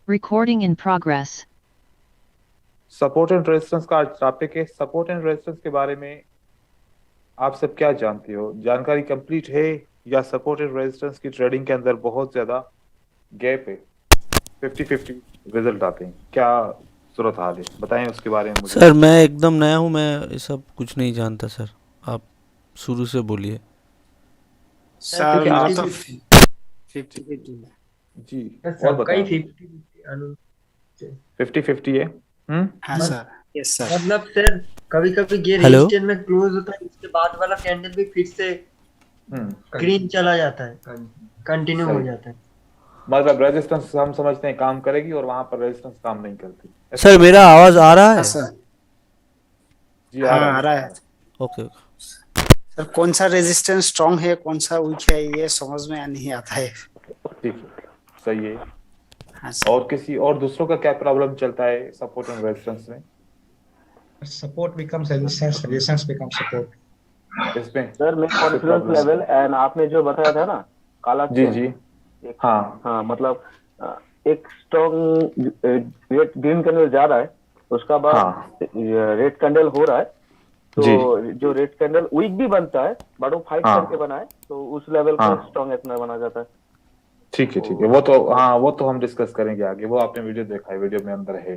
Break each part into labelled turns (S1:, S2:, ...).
S1: Recording in progress.
S2: Support and resistance का topic है। Support and resistance के बारे में आप सब क्या जानते हो? जानकारी कंप्लीट है या सपोर्ट एंड रेजिस्टेंस की ट्रेडिंग के अंदर बहुत ज्यादा गैप है? 50-50 रिजल्ट आते हैं, क्या सूरत हाल है? बताएं उसके बारे में मुझे।
S3: सर मैं एकदम नया हूँ, मैं ये सब कुछ नहीं जानता सर। आप शुरू से बोलिए।
S2: ठीक
S4: सर
S2: है
S4: मैं
S2: आप।
S4: तो
S2: जी
S4: 50-50।
S2: जी, और
S5: सबका ही
S2: बताएं।
S5: 50-50
S2: 50-50 है।
S4: हाँ सर, यस सर।
S5: मतलब सर कभी कभी ये
S3: हेलो।
S5: रेजिस्टेंस में क्लोज होता है, उसके बाद वाला कैंडल भी फिर से ग्रीन चला जाता है, कंटिन्यू हो
S2: सही।
S5: जाता है।
S2: मतलब रेजिस्टेंस हम समझते हैं काम करेगी और वहां पर रेजिस्टेंस काम नहीं करती, ऐसा
S3: सर
S2: समझ।
S3: मेरा आवाज़ आ रहा
S4: हाँ
S3: है?
S4: सर।
S2: जी आ
S4: हाँ
S2: रहा
S4: आ
S2: है।
S4: रहा है।
S3: Okay okay.
S4: सर कौन सा रेजिस्टेंस स्ट्रांग है, कौन सा वीक है, ये समझ में नहीं आता है।
S2: ठीक है, सही है।
S4: हाँ सर।
S2: और किसी और दूसरों का क्या प्रॉब्लम चलता है सपोर्ट एंड रेजिस्टेंस में?
S6: Support becomes resistance, resistance becomes support.
S2: इसमें
S7: सर मैं
S2: कोई
S7: कॉन्फिडेंस
S2: प्रॉब्लम
S7: लेवल
S2: नहीं?
S7: एंड आपने जो बताया था ना, काला
S2: जी
S7: चेन,
S2: जी।
S7: एक,
S2: हाँ
S7: हाँ मतलब एक स्ट्रॉन्ग रेड ग्रीन कैंडल जा रहा है, उसका बाद
S2: हाँ।
S7: रेड कैंडल हो रहा है,
S2: जी
S7: तो जो रेड कैंडल वीक भी बनता है बट वो फाइट करके
S2: हाँ
S7: बना है, तो उस लेवल को
S2: हाँ।
S7: स्ट्रॉन्ग इतना बना जाता है।
S2: ठीक है ठीक है,
S7: तो
S2: वो तो
S7: वो
S2: हाँ, वो तो हम डिस्कस करेंगे आगे। वो आपने वीडियो देखा है, वीडियो में अंदर है।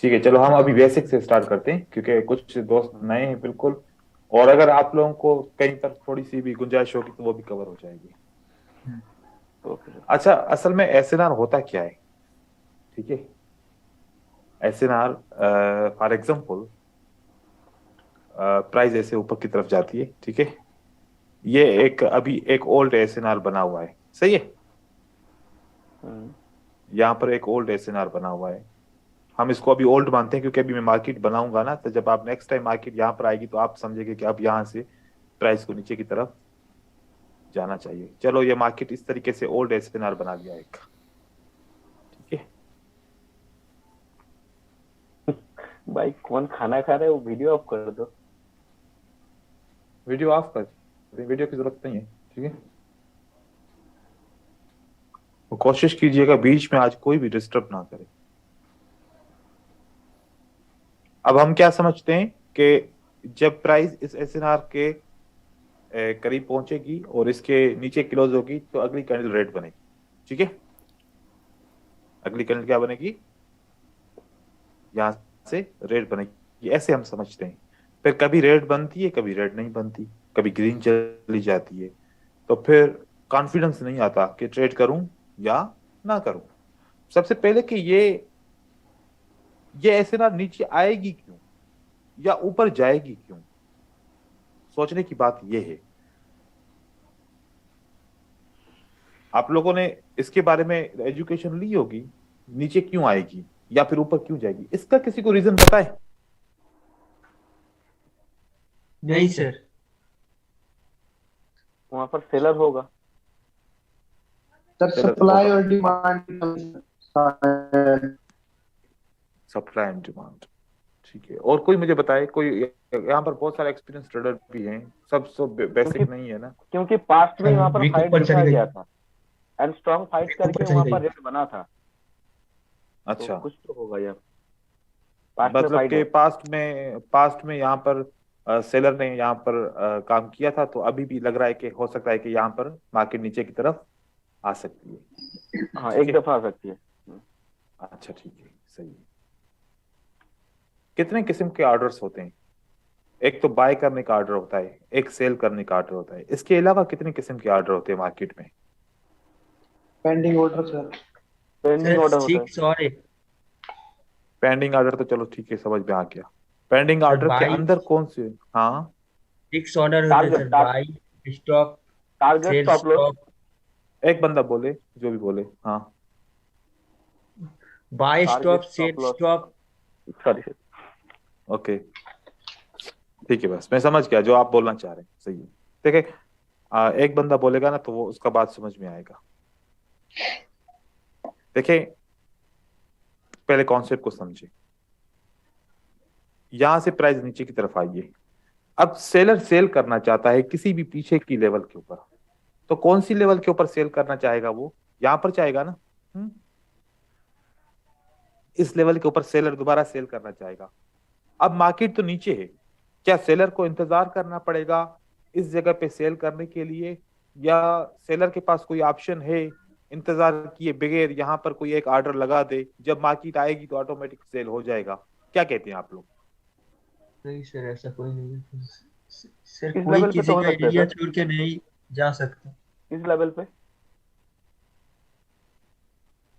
S2: ठीक है, चलो हम अभी बेसिक से स्टार्ट करते हैं क्योंकि कुछ दोस्त नए हैं बिल्कुल। और अगर आप लोगों को कहीं पर थोड़ी सी भी गुंजाइश होगी तो वो भी कवर हो जाएगी।
S7: तो फिर
S2: अच्छा, असल में एसएनआर होता क्या है? ठीक है, एसएनआर फॉर एग्जांपल प्राइस ऐसे ऊपर की तरफ जाती है, ठीक है। ये एक अभी एक ओल्ड एसएनआर बना हुआ है, सही है।
S7: हम्म,
S2: यहाँ पर एक ओल्ड एसएनआर बना हुआ है। हम इसको अभी ओल्ड मानते हैं क्योंकि अभी मैं मार्केट बनाऊंगा ना, तो जब आप नेक्स्ट टाइम मार्केट यहाँ पर आएगी तो आप समझेंगे कि अब यहाँ से प्राइस को नीचे की तरफ जाना चाहिए। चलो, ये मार्केट इस तरीके से ओल्ड एसएनआर बना लिया एक, ठीक है।
S7: भाई कौन खाना खा रहा है, वो वीडियो ऑफ कर दो।
S2: वीडियो ऑफ कर, वीडियो की जरूरत नहीं है, ठीक है। वो कोशिश कीजिएगा बीच में आज कोई भी डिस्टर्ब ना करे। अब हम क्या समझते हैं कि जब प्राइस इस एसएनआर के करीब पहुंचेगी और इसके नीचे क्लोज होगी तो अगली कैंडल रेड बनेगी, ठीक है। अगली कैंडल क्या बनेगी? यहां से रेड बनेगी, ऐसे हम समझते हैं। फिर कभी रेड बनती है, कभी रेड नहीं बनती, कभी ग्रीन चली जाती है। तो फिर कॉन्फिडेंस नहीं आता कि ट्रेड करूं या ना करूं। सबसे पहले कि ये ऐसे ना नीचे आएगी क्यों या ऊपर जाएगी क्यों, सोचने की बात यह है। आप लोगों ने इसके बारे में एजुकेशन ली होगी, नीचे क्यों आएगी या फिर ऊपर क्यों जाएगी, इसका किसी को रीजन पता है?
S5: नहीं सर।
S7: वहां पर सेलर होगा।
S8: सर सप्लाई और डिमांड।
S2: सप्लाई एंड डिमांड, ठीक है। और कोई मुझे बताए, कोई यहाँ पर बहुत सारे एक्सपीरियंस ट्रेडर भी हैं, सब
S7: क्योंकि
S2: बेसिक नहीं है ना।
S7: क्योंकि पास्ट में वहां पर
S6: वीक
S7: फाइट
S6: ऊपर
S7: दिखाया
S6: चली गई,
S7: गया था एंड स्ट्रॉन्ग फाइट
S6: वीक ऊपर
S7: करके
S6: चली
S7: वहां
S6: गई।
S7: पर रेट बना था, तो
S2: अच्छा,
S7: कुछ तो होगा यार। पास्ट में
S2: मतलब
S7: फाइट
S2: कि
S7: हो।
S2: पास्ट में यहाँ पर सेलर ने यहाँ पर काम किया था, तो अभी भी लग रहा है कि हो सकता है कि यहाँ पर मार्केट नीचे की तरफ आ सकती है,
S7: हाँ
S2: ठीक
S7: एक
S2: है।
S7: दफा आ सकती है।
S2: अच्छा ठीक है, सही है। कितने किस्म के ऑर्डर्स होते हैं? एक तो बाय करने का ऑर्डर होता है, एक सेल करने का ऑर्डर होता है। इसके अलावा कितने किस्म के ऑर्डर होते हैं मार्केट में?
S8: Pending order sir.
S7: Pending
S5: sir
S7: order होता है।
S5: 6 और एक
S2: पेंडिंग ऑर्डर तो चलो ठीक है, समझ में आ गया। पेंडिंग
S5: सर
S2: ऑर्डर के
S5: बाई,
S2: अंदर कौन से? हाँ।
S5: 6 ऑर्डर होते हैं sir.
S7: Target
S5: buy, stop,
S7: target
S5: sell
S7: stop loss.
S5: Stop.
S2: एक बंदा बोले, जो भी बोले, हाँ।
S5: Buy stop,
S7: target
S5: sell
S7: stop loss.
S5: Stop.
S7: Sorry sir.
S2: Okay, ठीक है, बस मैं समझ गया जो आप बोलना चाह रहे हैं, सही है। देखिए, एक बंदा बोलेगा ना तो वो उसका बात समझ में आएगा। देखिए, पहले कॉन्सेप्ट को समझे। यहां से प्राइस नीचे की तरफ आई है। अब सेलर सेल करना चाहता है किसी भी पीछे की लेवल के ऊपर, तो कौन सी लेवल के ऊपर सेल करना चाहेगा? वो यहां पर चाहेगा ना। इस लेवल के ऊपर सेलर दोबारा सेल करना चाहेगा। अब मार्केट तो नीचे है, क्या सेलर को इंतजार करना पड़ेगा इस जगह पे सेल करने के लिए, या सेलर के पास कोई ऑप्शन है इंतजार किए बगैर यहाँ पर कोई एक ऑर्डर लगा दे, जब मार्केट आएगी तो ऑटोमेटिक सेल हो जाएगा? क्या कहते हैं आप लोग?
S5: नहीं सर, ऐसा कोई नहीं है सर,
S7: इस
S5: कोई
S7: लेवल पे
S5: किसी
S7: तो हो
S5: का
S7: सकता है
S5: एरिया
S7: सर,
S5: छोड़ के नहीं जा सकता।
S7: इस लेवल पे।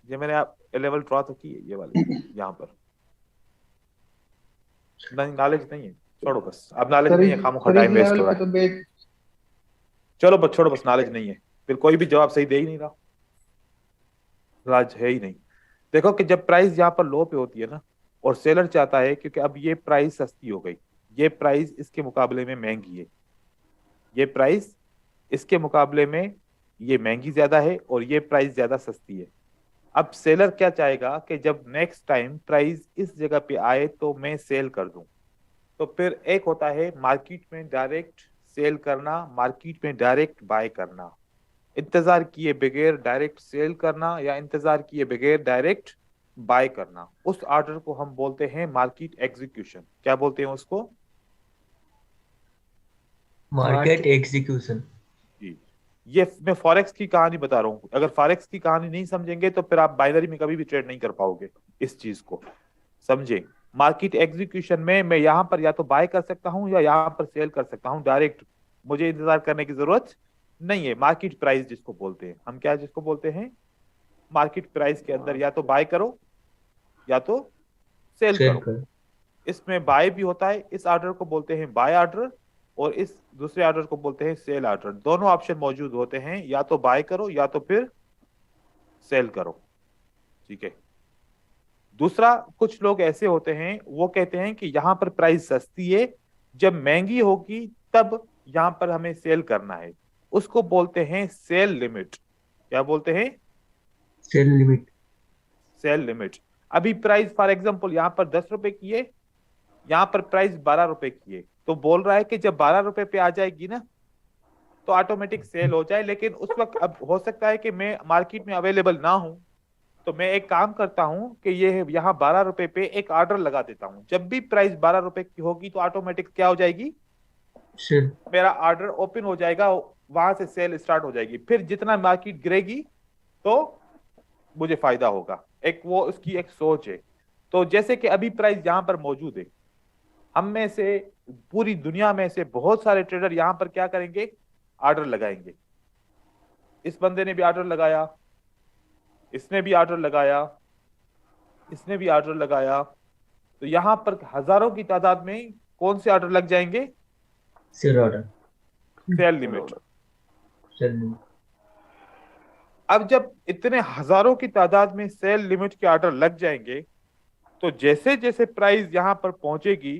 S2: ये मैंने आप लेवल ड्रॉ तो की है ये वाली यहाँ पर। नहीं, नॉलेज नहीं है, छोड़ो बस, अब नॉलेज नहीं है, खामोखा
S8: सर इस
S2: टाइम वेस्ट
S8: लेवल
S2: हो रहा
S8: पे
S2: है।
S8: तो बेच
S2: चलो बस छोड़ो बस, नॉलेज नहीं है, फिर कोई भी जवाब सही दे ही नहीं रहा, राज है ही नहीं। देखो कि जब प्राइस यहाँ पर लो पे होती है ना, और सेलर चाहता है क्योंकि अब ये प्राइस सस्ती हो गई, ये प्राइस इसके मुकाबले में महंगी है, ये प्राइस इसके मुकाबले में ये महंगी ज्यादा है और ये प्राइस ज्यादा सस्ती है। अब सेलर क्या चाहेगा कि जब नेक्स्ट टाइम प्राइस इस जगह पे आए तो मैं सेल कर दूं। तो फिर एक होता है मार्केट में डायरेक्ट सेल करना, मार्केट में डायरेक्ट बाय करना, इंतजार किए बगैर डायरेक्ट सेल करना, या इंतजार किए बगैर डायरेक्ट बाय करना। उस ऑर्डर को हम बोलते हैं मार्केट एग्जीक्यूशन। क्या बोलते हैं उसको?
S5: Market execution.
S2: जी। ये मैं फॉरेक्स की कहानी बता रहा हूँ, अगर फॉरेक्स की कहानी नहीं समझेंगे तो फिर आप बाइनरी में कभी भी ट्रेड नहीं कर पाओगे। इस चीज को समझे। मार्केट एग्जीक्यूशन में मैं यहाँ पर या तो बाय कर सकता हूँ या यहाँ पर सेल कर सकता हूँ डायरेक्ट, मुझे इंतजार करने की जरूरत नहीं है। मार्केट प्राइस जिसको बोलते हैं हम, क्या जिसको बोलते हैं? मार्केट प्राइस के अंदर या तो बाय करो या तो सेल करो। इसमें बाय भी होता है, इस ऑर्डर को बोलते हैं बाय ऑर्डर, और इस दूसरे ऑर्डर को बोलते हैं सेल ऑर्डर। दोनों ऑप्शन मौजूद होते हैं, या तो बाय करो या तो फिर सेल करो। ठीक है। दूसरा, कुछ लोग ऐसे होते हैं वो कहते हैं कि यहां पर प्राइस सस्ती है, जब महंगी होगी तब यहां पर हमें सेल करना है, उसको बोलते हैं सेल लिमिट। क्या बोलते हैं?
S5: Sell limit.
S2: Sell limit. अभी प्राइस फॉर एग्जांपल यहां पर 10 रुपए की है, यहां पर प्राइस 12 रुपए की है, तो बोल रहा है कि जब 12 रुपए पे आ जाएगी ना तो ऑटोमेटिक सेल हो जाए। लेकिन उस वक्त अब हो सकता है कि मैं मार्केट में अवेलेबल ना हूं, तो मैं एक काम करता हूं कि ये यहाँ 12 रुपए पे एक ऑर्डर लगा देता हूं। जब भी प्राइस 12 रुपए की होगी तो ऑटोमेटिक क्या हो जाएगी?
S5: सेल।
S2: मेरा ऑर्डर ओपन हो जाएगा, वहां से सेल स्टार्ट हो जाएगी। फिर जितना मार्केट गिरेगी तो मुझे फायदा होगा। एक वो उसकी एक सोच है। तो जैसे कि अभी प्राइस यहाँ पर मौजूद है, हम में से पूरी दुनिया में से बहुत सारे ट्रेडर यहाँ पर क्या करेंगे? ऑर्डर लगाएंगे। इस बंदे ने भी ऑर्डर लगाया, इसने भी ऑर्डर लगाया, इसने भी ऑर्डर लगाया, तो यहां पर हजारों की तादाद में कौन से ऑर्डर लग जाएंगे?
S5: Sell order.
S2: Sell limit.
S5: Sell limit.
S2: अब जब इतने हजारों की तादाद में सेल लिमिट के ऑर्डर लग जाएंगे, तो जैसे जैसे प्राइस यहां पर पहुंचेगी,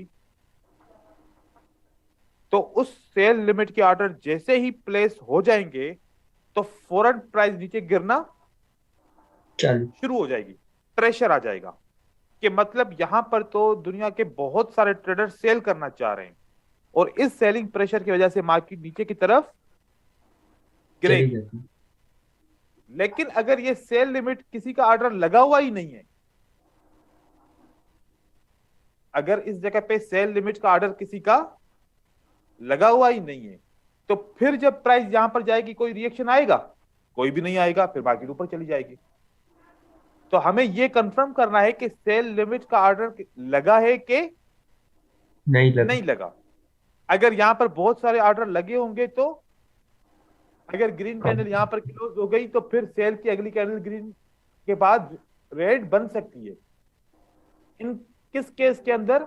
S2: तो उस सेल लिमिट के ऑर्डर जैसे ही प्लेस हो जाएंगे तो फौरन प्राइस नीचे गिरना शुरू हो जाएगी, प्रेशर आ जाएगा। कि मतलब यहां पर तो दुनिया के बहुत सारे ट्रेडर सेल करना चाह रहे हैं, और इस सेलिंग प्रेशर की वजह से मार्केट नीचे की तरफ गिरेगी। लेकिन अगर ये सेल लिमिट किसी का ऑर्डर लगा हुआ ही नहीं है, अगर इस जगह पे सेल लिमिट का ऑर्डर किसी का लगा हुआ ही नहीं है, तो फिर जब प्राइस यहां पर जाएगी कोई रिएक्शन आएगा? कोई भी नहीं आएगा, फिर मार्केट ऊपर चली जाएगी। तो हमें यह कंफर्म करना है कि सेल लिमिट का ऑर्डर लगा है कि नहीं लगा। अगर यहां पर बहुत सारे ऑर्डर लगे होंगे, तो अगर ग्रीन कैंडल यहां पर क्लोज हो गई तो फिर सेल की अगली कैंडल ग्रीन के बाद रेड बन सकती है। इन किस केस के अंदर?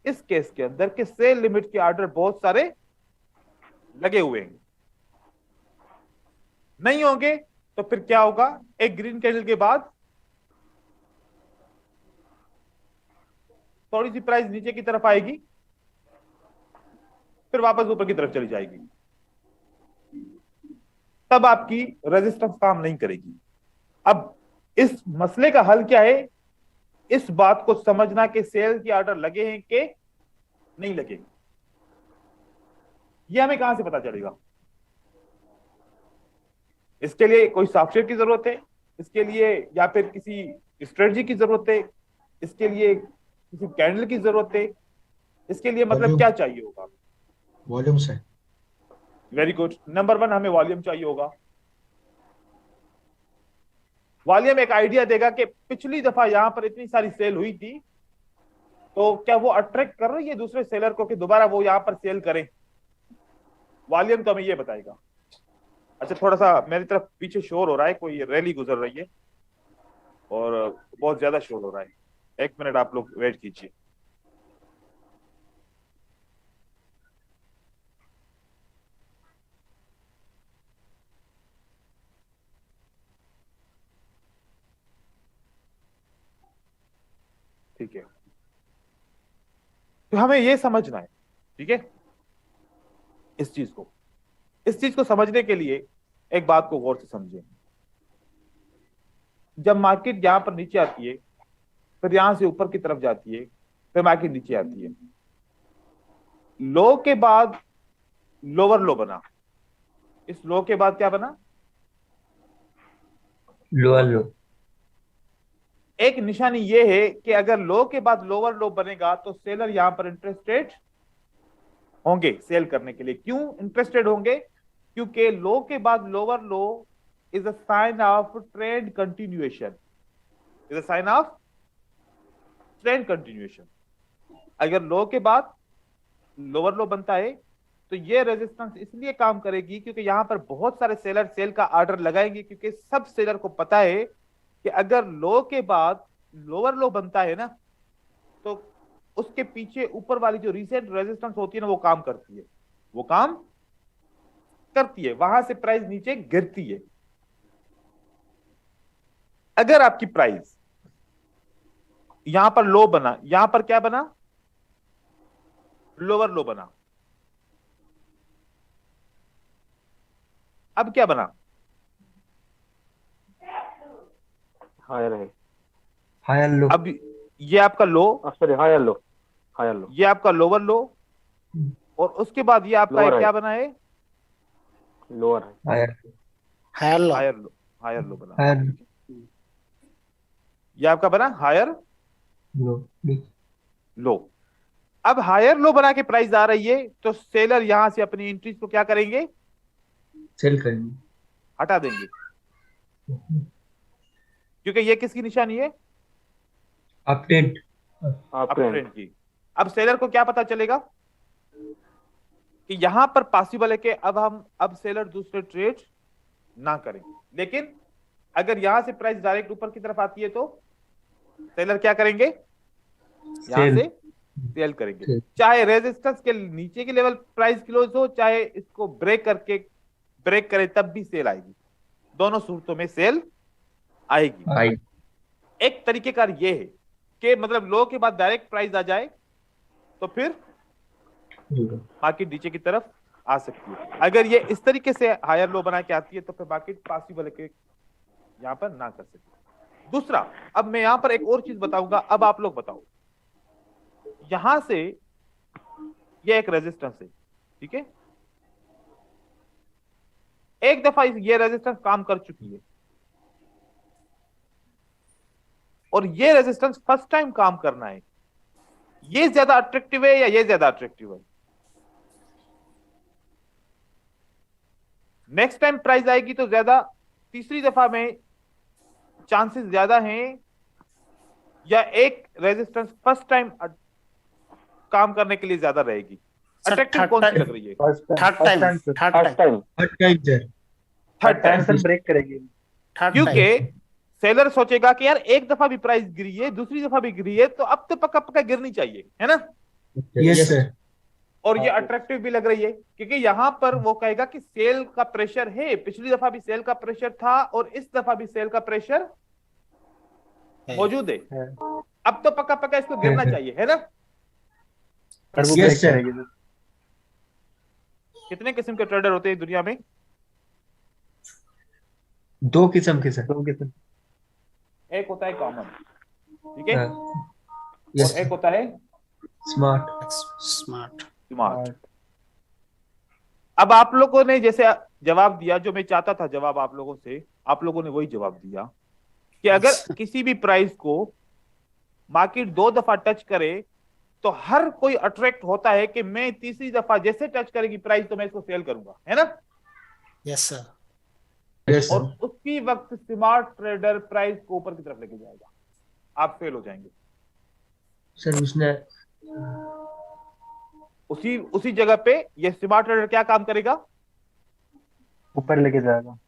S2: इस केस के अंदर कि सेल लिमिट के ऑर्डर बहुत सारे लगे हुए हैं। नहीं होंगे तो फिर क्या होगा? एक ग्रीन कैंडल के बाद थोड़ी सी प्राइस नीचे की तरफ आएगी, फिर वापस ऊपर की तरफ चली जाएगी, तब आपकी रेजिस्टेंस काम नहीं करेगी। अब इस मसले का हल क्या है? इस बात को समझना कि सेल के ऑर्डर लगे हैं कि नहीं लगे। यह हमें कहां से पता चलेगा? इसके लिए कोई सॉफ्टवेयर की जरूरत है? इसके लिए या फिर किसी स्ट्रेटजी की जरूरत है, इसके लिए किसी कैंडल की जरूरत है, इसके लिए मतलब
S6: Volume.
S2: क्या चाहिए होगा?
S6: वॉल्यूम से।
S2: Very good. नंबर 1 हमें वॉल्यूम चाहिए होगा। वॉल्यूम एक आइडिया देगा कि पिछली दफा यहां पर इतनी सारी सेल हुई थी, तो क्या वो अट्रैक्ट कर रही है दूसरे सेलर को कि दोबारा वो यहां पर सेल करें? वॉल्यूम तो हमें ये बताएगा। अच्छा, थोड़ा सा मेरी तरफ पीछे शोर हो रहा है, कोई रैली गुजर रही है और बहुत ज्यादा शोर हो रहा है। 1 मिनट आप लोग वेट कीजिए। ठीक है, तो हमें ये समझना है, ठीक है, इस चीज को समझने के लिए एक बात को गौर से समझें। जब मार्केट यहां पर नीचे आती है, फिर यहां से ऊपर की तरफ जाती है, फिर मार्केट नीचे आती है, लो के बाद लोअर लो बना, इस लो के बाद क्या बना?
S5: लोअर लो।
S2: एक निशानी ये है कि अगर लो के बाद लोअर लो बनेगा तो सेलर यहां पर इंटरेस्टेड होंगे सेल करने के लिए। क्यों इंटरेस्टेड होंगे? क्योंकि लो के बाद lower low is a sign of trend continuation, is a sign of trend continuation. अगर लो के बाद लोअर लो बनता है तो ये रेजिस्टेंस इसलिए काम करेगी क्योंकि यहां पर बहुत सारे सेलर सेल का ऑर्डर लगाएंगे, क्योंकि सब सेलर को पता है कि अगर लो के बाद लोअर लो बनता है ना, तो उसके पीछे ऊपर वाली जो रिसेंट रेजिस्टेंस होती है ना, वो काम करती है, वो काम करती है, वहां से प्राइस नीचे गिरती है। अगर आपकी प्राइस यहां पर लो बना, यहां पर क्या बना? लोअर लो बना, अब क्या बना?
S7: हायर है,
S5: हायर लो।
S2: अब ये आपका low,
S7: sorry higher low, higher low,
S2: ये आपका लोअर लो, और उसके बाद ये आपका
S7: Lower
S2: क्या
S7: है।
S2: बना है?
S7: लोअर है,
S5: higher
S4: higher low.
S2: Higher low बना।
S5: हायर
S2: ये आपका बना हायर
S5: लो।
S2: लो। अब हायर लो बना के प्राइस आ रही है, तो सेलर यहां से अपनी एंट्रीज को क्या करेंगे?
S5: सेल करेंगे।
S2: हटा देंगे, क्योंकि ये किसकी निशानी है?
S5: अपडेट।
S7: आप
S2: अपट्रेंड की। अब सेलर को क्या पता चलेगा कि यहां पर पॉसिबल है कि अब सेलर दूसरे ट्रेड ना करें, लेकिन अगर यहां से प्राइस डायरेक्ट ऊपर की तरफ आती है तो सेलर क्या करेंगे? यहां
S5: सेल।
S2: से सेल करेंगे,
S5: सेल।
S2: चाहे रेजिस्टेंस के नीचे की लेवल प्राइस क्लोज हो, चाहे इसको ब्रेक करे, तब भी सेल आएगी। दोनों सूरतों में सेल आएगी।
S5: आई।
S2: एक तरीके का ये है कि मतलब लो के बाद डायरेक्ट प्राइस आ जाए तो फिर मार्केट नीचे की तरफ आ सकती है। अगर ये इस तरीके से हायर लो बना के आती है तो फिर मार्केट पॉसिबल है कि यहां पर ना कर सके। दूसरा, अब मैं यहां पर एक और चीज बताऊंगा। अब आप लोग बताओ, यहां से ये एक रेजिस्टेंस है, ठीक है, एक दफा ये रेजिस्टेंस काम कर चुकी है और ये रेजिस्टेंस फर्स्ट टाइम काम करना है। ये ज्यादा अट्रैक्टिव है या ये ज्यादा अट्रैक्टिव है? नेक्स्ट टाइम प्राइस आएगी तो ज्यादा, तीसरी दफा में चांसेस ज्यादा हैं, या एक रेजिस्टेंस फर्स्ट टाइम काम करने के लिए ज्यादा रहेगी? अट्रैक्टिव कौन सी लग रही है?
S4: Third time.
S7: First time,
S2: third time
S8: break करेगी।
S2: क्योंकि सेलर सोचेगा कि यार एक दफा भी प्राइस गिरी है, दूसरी दफा भी गिरी है, तो अब तो पक्का पक्का गिरनी चाहिए, है ना?
S6: Yes sir.
S2: और ये अट्रैक्टिव भी लग रही है क्योंकि यहां पर वो कहेगा कि सेल का प्रेशर है, पिछली दफा भी सेल का प्रेशर था और इस दफा भी सेल का प्रेशर मौजूद है, अब तो पक्का पक्का इसको गिरना चाहिए, है ना?
S6: Yes sir.
S2: कितने किस्म के ट्रेडर होते हैं दुनिया में?
S5: दो किस्म के सर।
S2: एक होता है कॉमन, ठीक है,
S5: यस।
S2: और एक होता है
S5: स्मार्ट।
S4: स्मार्ट।
S2: स्मार्ट। अब आप लोगों ने जैसे जवाब दिया, जो मैं चाहता था जवाब आप लोगों से, आप लोगों ने वही जवाब दिया। कि अगर किसी भी प्राइस को मार्केट 2 दफा टच करे तो हर कोई अट्रैक्ट होता है कि मैं तीसरी दफा जैसे टच करेगी प्राइस तो मैं इसको सेल करूंगा, है ना।
S4: Yes sir.
S6: Yes,
S2: और
S6: sir.
S2: उसी वक्त स्मार्ट ट्रेडर प्राइस को ऊपर की तरफ लेके जाएगा, आप फेल हो जाएंगे।
S5: सर उसने
S2: उसी उसी जगह पे ये स्मार्ट ट्रेडर क्या काम करेगा,
S7: ऊपर लेके जाएगा।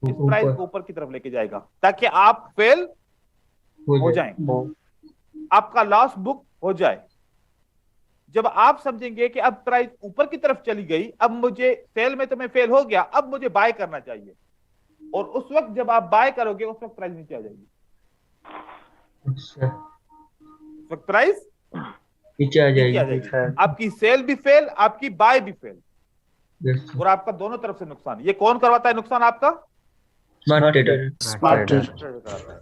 S2: इस प्राइस को ऊपर की तरफ लेके जाएगा ताकि आप फेल हो जाएं, आपका लॉस बुक हो जाए। जब आप समझेंगे कि अब प्राइस ऊपर की तरफ चली गई, अब मुझे सेल में तो मैं फेल हो गया, अब मुझे बाय करना चाहिए, और उस वक्त जब आप बाय करोगे उस वक्त प्राइस नीचे आ जाएगी। उस वक्त प्राइस
S5: नीचे आ
S2: नीचे आ जाएगी, आपकी सेल भी फेल, आपकी बाय भी फेल, और आपका दोनों तरफ से नुकसान। ये कौन करवाता है नुकसान? आपका
S5: smart trader.
S4: Smart trader.
S2: Trader कराता है।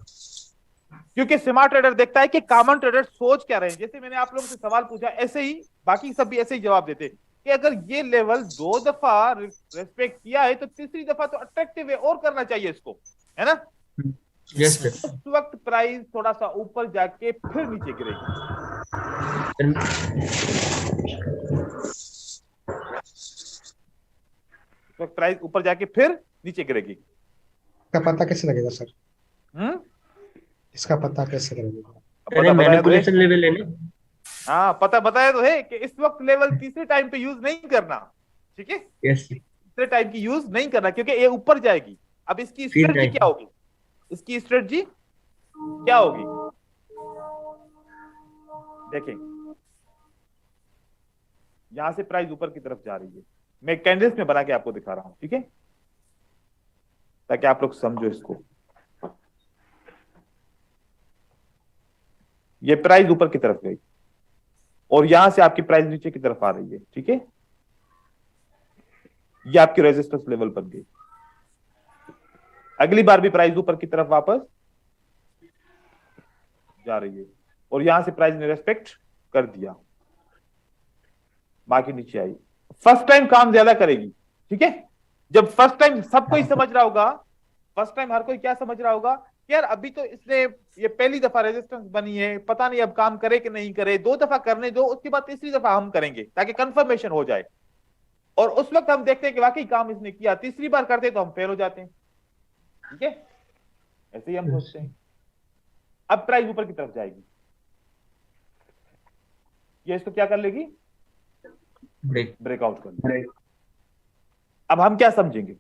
S2: क्योंकि स्मार्ट ट्रेडर देखता है कि कॉमन ट्रेडर सोच क्या रहे हैं। जैसे मैंने आप लोगों से सवाल पूछा, ऐसे ही बाकी सब भी ऐसे ही जवाब देते कि अगर ये लेवल 2 दफा रेस्पेक्ट किया है तो तीसरी दफा तो अट्रैक्टिव है और करना चाहिए इसको, है ना।
S5: Yes sir.
S2: उस वक्त प्राइस थोड़ा सा ऊपर जाके फिर नीचे गिरेगी। उस वक्त प्राइस ऊपर जाके फिर नीचे गिरेगी।
S6: इसका पता कैसे लगेगा सर?
S2: हम्म,
S6: इसका पता कैसे लगेगा?
S2: पता बताया तो है।
S5: मैनिपुलेशन लेवल है ना।
S2: हाँ, पता बताया तो है कि इस वक्त लेवल तीसरे टाइम पे यूज नहीं करना, ठीक है।
S5: यस
S2: तीसरे टाइम की यूज नहीं करना क्योंकि ये ऊपर जाएगी। अब इसकी स्ट्रेटजी क्या होगी? इसकी स्ट्रेटजी क्या होगी? देखें, यहां से प्राइस ऊपर की तरफ जा रही है, मैं कैंडल्स में बना के आपको दिखा रहा हूं, ठीक है, ताकि आप लोग समझो इसको। ये प्राइस ऊपर की तरफ गई और यहां से आपकी प्राइस नीचे की तरफ आ रही है, ठीक है। ये आपकी रेजिस्टेंस लेवल बन गई। अगली बार भी प्राइस ऊपर की तरफ वापस जा रही है और यहां से प्राइस ने रेस्पेक्ट कर दिया, बाकी नीचे आई। फर्स्ट टाइम काम ज्यादा करेगी, ठीक है। जब फर्स्ट टाइम सबको ही समझ रहा होगा, फर्स्ट टाइम हर कोई क्या समझ रहा होगा कि यार अभी तो इसने ये पहली दफा रेजिस्टेंस बनी है, पता नहीं अब काम करे कि नहीं करे, 2 दफा करने दो, उसके बाद तीसरी दफा हम करेंगे ताकि कंफर्मेशन हो जाए। और उस वक्त हम देखते हैं कि वाकई काम इसने किया, तीसरी बार करते तो हम फेल हो जाते हैं, ठीक है। ऐसे ही हम सोचते हैं। अब प्राइस ऊपर की तरफ जाएगी, ये इसको क्या कर लेगी? ब्रेकआउट कर लेगी। अब हम क्या समझेंगे?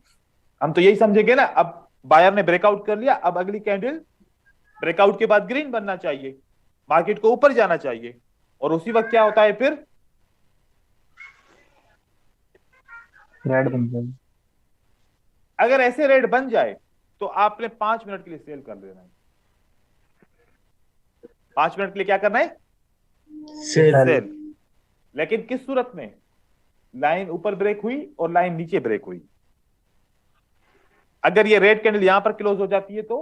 S2: हम तो यही समझेंगे ना, अब बायर ने ब्रेकआउट कर लिया, अब अगली कैंडल ब्रेकआउट के बाद ग्रीन बनना चाहिए, मार्केट को ऊपर जाना चाहिए। और उसी वक्त क्या होता है फिर?
S7: रेड बन जाएगी।
S2: अगर ऐसे रेड बन जाए तो आपने 5 मिनट के लिए सेल कर लेना है। 5 मिनट के लिए क्या करना है? सेल। लेकिन किस सूरत में? लाइन ऊपर ब्रेक हुई और लाइन नीचे ब्रेक हुई। अगर ये रेड कैंडल यहां पर क्लोज हो जाती है तो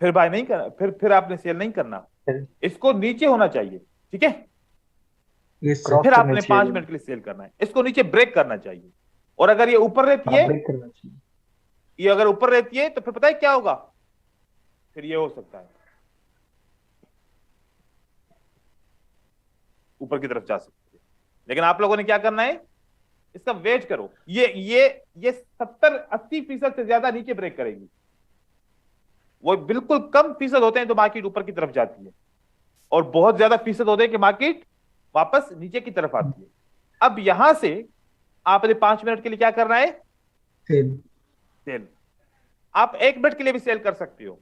S2: फिर बाय नहीं करना, फिर आपने सेल नहीं करना, इसको नीचे होना चाहिए, ठीक है। फिर आपने 5 मिनट के लिए सेल करना है, इसको नीचे ब्रेक करना चाहिए। और अगर ये ऊपर रहती है, ये अगर ऊपर रहती है तो फिर पता है क्या होगा? फिर ये हो सकता है ऊपर की तरफ जा सकती है। लेकिन आप लोगों ने क्या करना है? इसका वेट करो। ये 70-80% से ज्यादा नीचे ब्रेक करेगी। वो बिल्कुल कम फीसद होते हैं तो मार्केट ऊपर की तरफ जाती है, और बहुत ज्यादा फीसद होते हैं कि मार्केट वापस नीचे की तरफ आती है। अब यहां से आपने 5 मिनट के लिए क्या करना है? सेल। आप 1 मिनट के लिए भी सेल कर सकते हो।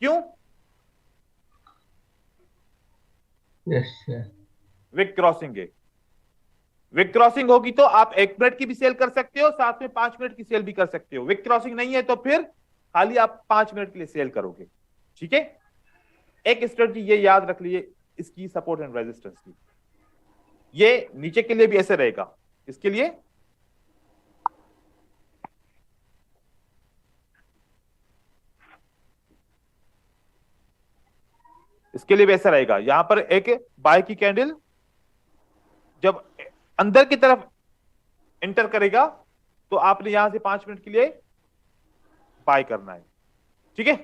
S2: क्यों? विक क्रॉसिंग है। विक क्रॉसिंग होगी तो आप 1 मिनट की भी सेल कर सकते हो, साथ में 5 मिनट की सेल भी कर सकते हो। विक क्रॉसिंग नहीं है तो फिर खाली आप 5 मिनट के लिए सेल करोगे, ठीक है। एक स्ट्रेटजी ये याद रख लीजिए इसकी, सपोर्ट एंड रेजिस्टेंस की। ये नीचे के लिए भी ऐसे रहेगा, इसके लिए भी ऐसा रहेगा। यहां पर एक बाय की कैंडल जब अंदर की तरफ एंटर करेगा तो आपने यहां से 5 मिनट के लिए बाय करना है। ठीक है।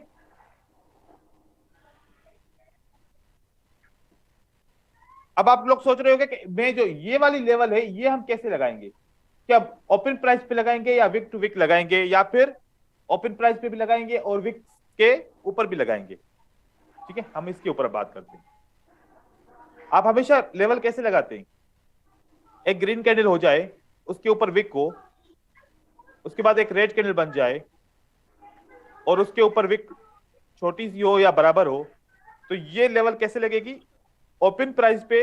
S2: अब आप लोग सोच रहे होंगे कि मैं जो ये वाली लेवल है ये हम कैसे लगाएंगे, क्या ओपन प्राइस पे लगाएंगे या विक टू विक लगाएंगे या फिर ओपन प्राइस पे भी लगाएंगे और विक के ऊपर भी लगाएंगे। ठीक है, हम इसके ऊपर बात करते हैं। आप हमेशा लेवल कैसे लगाते हैं, एक ग्रीन कैंडल हो जाए उसके ऊपर विक हो, उसके बाद एक रेड कैंडल बन जाए और उसके ऊपर विक छोटी सी हो या बराबर हो, तो ये लेवल कैसे लगेगी, ओपन प्राइस पे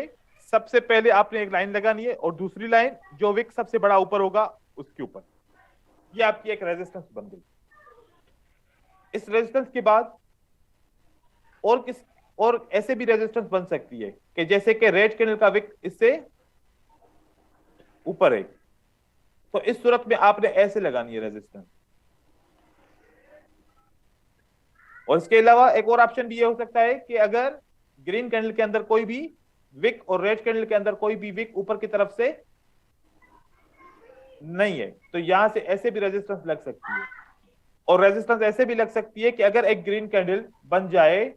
S2: सबसे पहले आपने एक लाइन लगानी है और दूसरी लाइन जो विक सबसे बड़ा ऊपर होगा उसके ऊपर, ये आपकी एक रेजिस्टेंस बन गई। इस रेजिस्टेंस के बाद और ऐसे भी रेजिस्टेंस बन सकती है कि जैसे कि रेड कैंडल का विक इससे ऊपर है, तो इस सूरत में आपने ऐसे लगानी है रेजिस्टेंस। और इसके अलावा एक और ऑप्शन भी ये हो सकता है कि अगर ग्रीन कैंडल के अंदर कोई भी विक और रेड कैंडल के अंदर कोई भी विक ऊपर की तरफ से नहीं है, तो यहां से ऐसे भी रेजिस्टेंस लग सकती है। और रेजिस्टेंस ऐसे भी लग सकती है कि अगर एक ग्रीन कैंडल बन जाए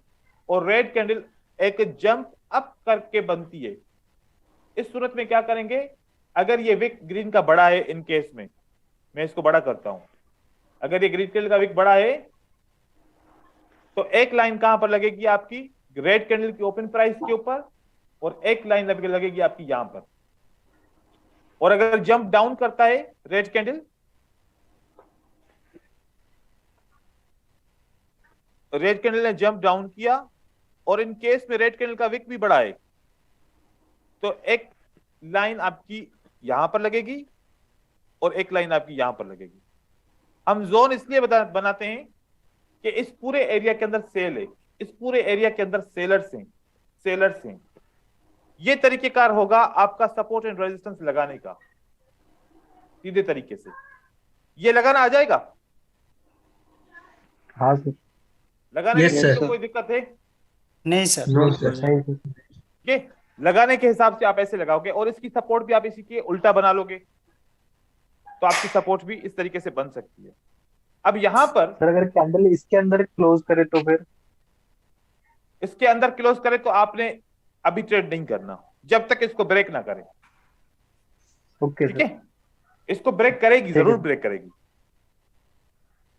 S2: और रेड कैंडल एक जंप अप करके बनती है, इस सूरत में क्या करेंगे, अगर ये विक ग्रीन का बड़ा है, इन केस में मैं इसको बड़ा करता हूं, अगर ये ग्रीन कैंडल का विक बड़ा है तो एक लाइन कहां पर लगेगी आपकी, रेड कैंडल की ओपन प्राइस के ऊपर, और एक लाइन लगेगी आपकी यहां पर। और अगर जंप डाउन करता है रेड कैंडल, रेड कैंडल ने जंप डाउन किया और इन केस में रेड कैंडल का विक भी बढ़ा है, तो एक लाइन आपकी यहां पर लगेगी और एक लाइन आपकी यहां पर लगेगी। हम जोन इसलिए बनाते हैं कि इस पूरे एरिया के अंदर सेल है, इस पूरे एरिया के अंदर सेलर्स हैं। ये तरीकेकार होगा आपका सपोर्ट एंड रेजिस्टेंस लगाने का, सीधे तरीके से ये लगाना आ जाएगा।
S7: हाँ सर।
S2: लगाने
S6: Yes,
S2: में
S6: sir.
S2: तो कोई दिक्कत है
S4: नहीं सर।
S6: No, sir.
S7: सही सर।
S2: कि लगाने के हिसाब से आप ऐसे लगाओगे और इसकी सपोर्ट भी आप इसी के उल्टा बना लोगे, तो आपकी सपोर्ट भी इस तरीके से बन सकती है। अब यहां पर
S7: सर अगर कैंडल इसके अंदर क्लोज करे तो फिर?
S2: इसके अंदर क्लोज करे तो आपने अभी ट्रेड नहीं करना जब तक इसको ब्रेक ना करे।
S7: ओके
S2: ठीक
S7: सर।
S2: है, इसको ब्रेक करेगी,
S7: ठीक है।
S2: जरूर ब्रेक करेगी,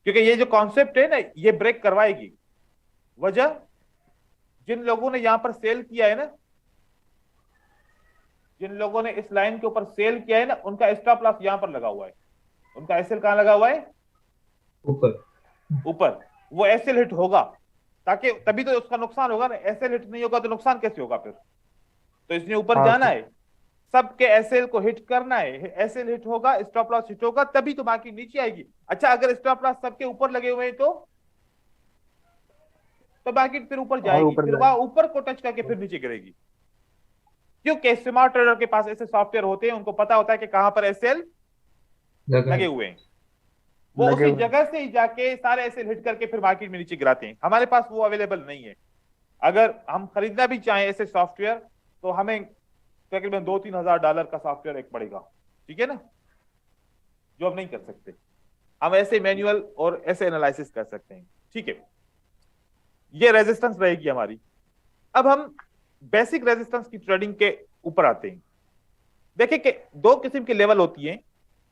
S2: क्योंकि ये जो कॉन्सेप्ट है ना ये ब्रेक करवाएगी। वजह, जिन लोगों ने यहां पर सेल किया है ना, जिन लोगों ने इस लाइन के ऊपर सेल किया है ना, उनका स्टॉप लॉस यहां पर लगा हुआ है, उनका एसएल कहां लगा हुआ है, ऊपर। वो एसएल हिट होगा, ताकि तभी तो उसका नुकसान होगा ना, एसएल हिट नहीं होगा तो नुकसान कैसे होगा फिर। तो इसने ऊपर
S7: हाँ,
S2: जाना है, सबके एसएल को हिट करना है, एसएल हिट होगा, स्टॉप लॉस हिट होगा, तभी तो बाकी नीचे आएगी। अच्छा, अगर स्टॉप लॉस सबके ऊपर लगे हुए हैं तो बाकी फिर ऊपर जाएगी,
S7: ऊपर
S2: फिर वहां ऊपर को टच करके फिर नीचे गिरेगी। क्योंकि स्मार्ट ट्रेडर के पास ऐसे सॉफ्टवेयर होते हैं, उनको पता होता है कि कहां पर एसएल लगे हुए हैं, वो
S7: लगे
S2: उसी
S7: हुए हैं।
S2: जगह से ही जाके सारे एसएल हिट करके फिर मार्केट में नीचे गिराते हैं। हमारे पास वो अवेलेबल नहीं है। अगर हम खरीदना भी चाहें ऐसे सॉफ्टवेयर तो हमें तकरीबन $2-3 का सॉफ्टवेयर एक पड़ेगा, ठीक है ना, जो हम नहीं कर सकते। हम ऐसे मैनुअल और ऐसे एनालिसिस कर सकते हैं। ठीक है, ये रेजिस्टेंस रहेगी हमारी। अब हम बेसिक रेजिस्टेंस की ट्रेडिंग के ऊपर आते हैं। देखिए कि दो किस्म की लेवल होती है।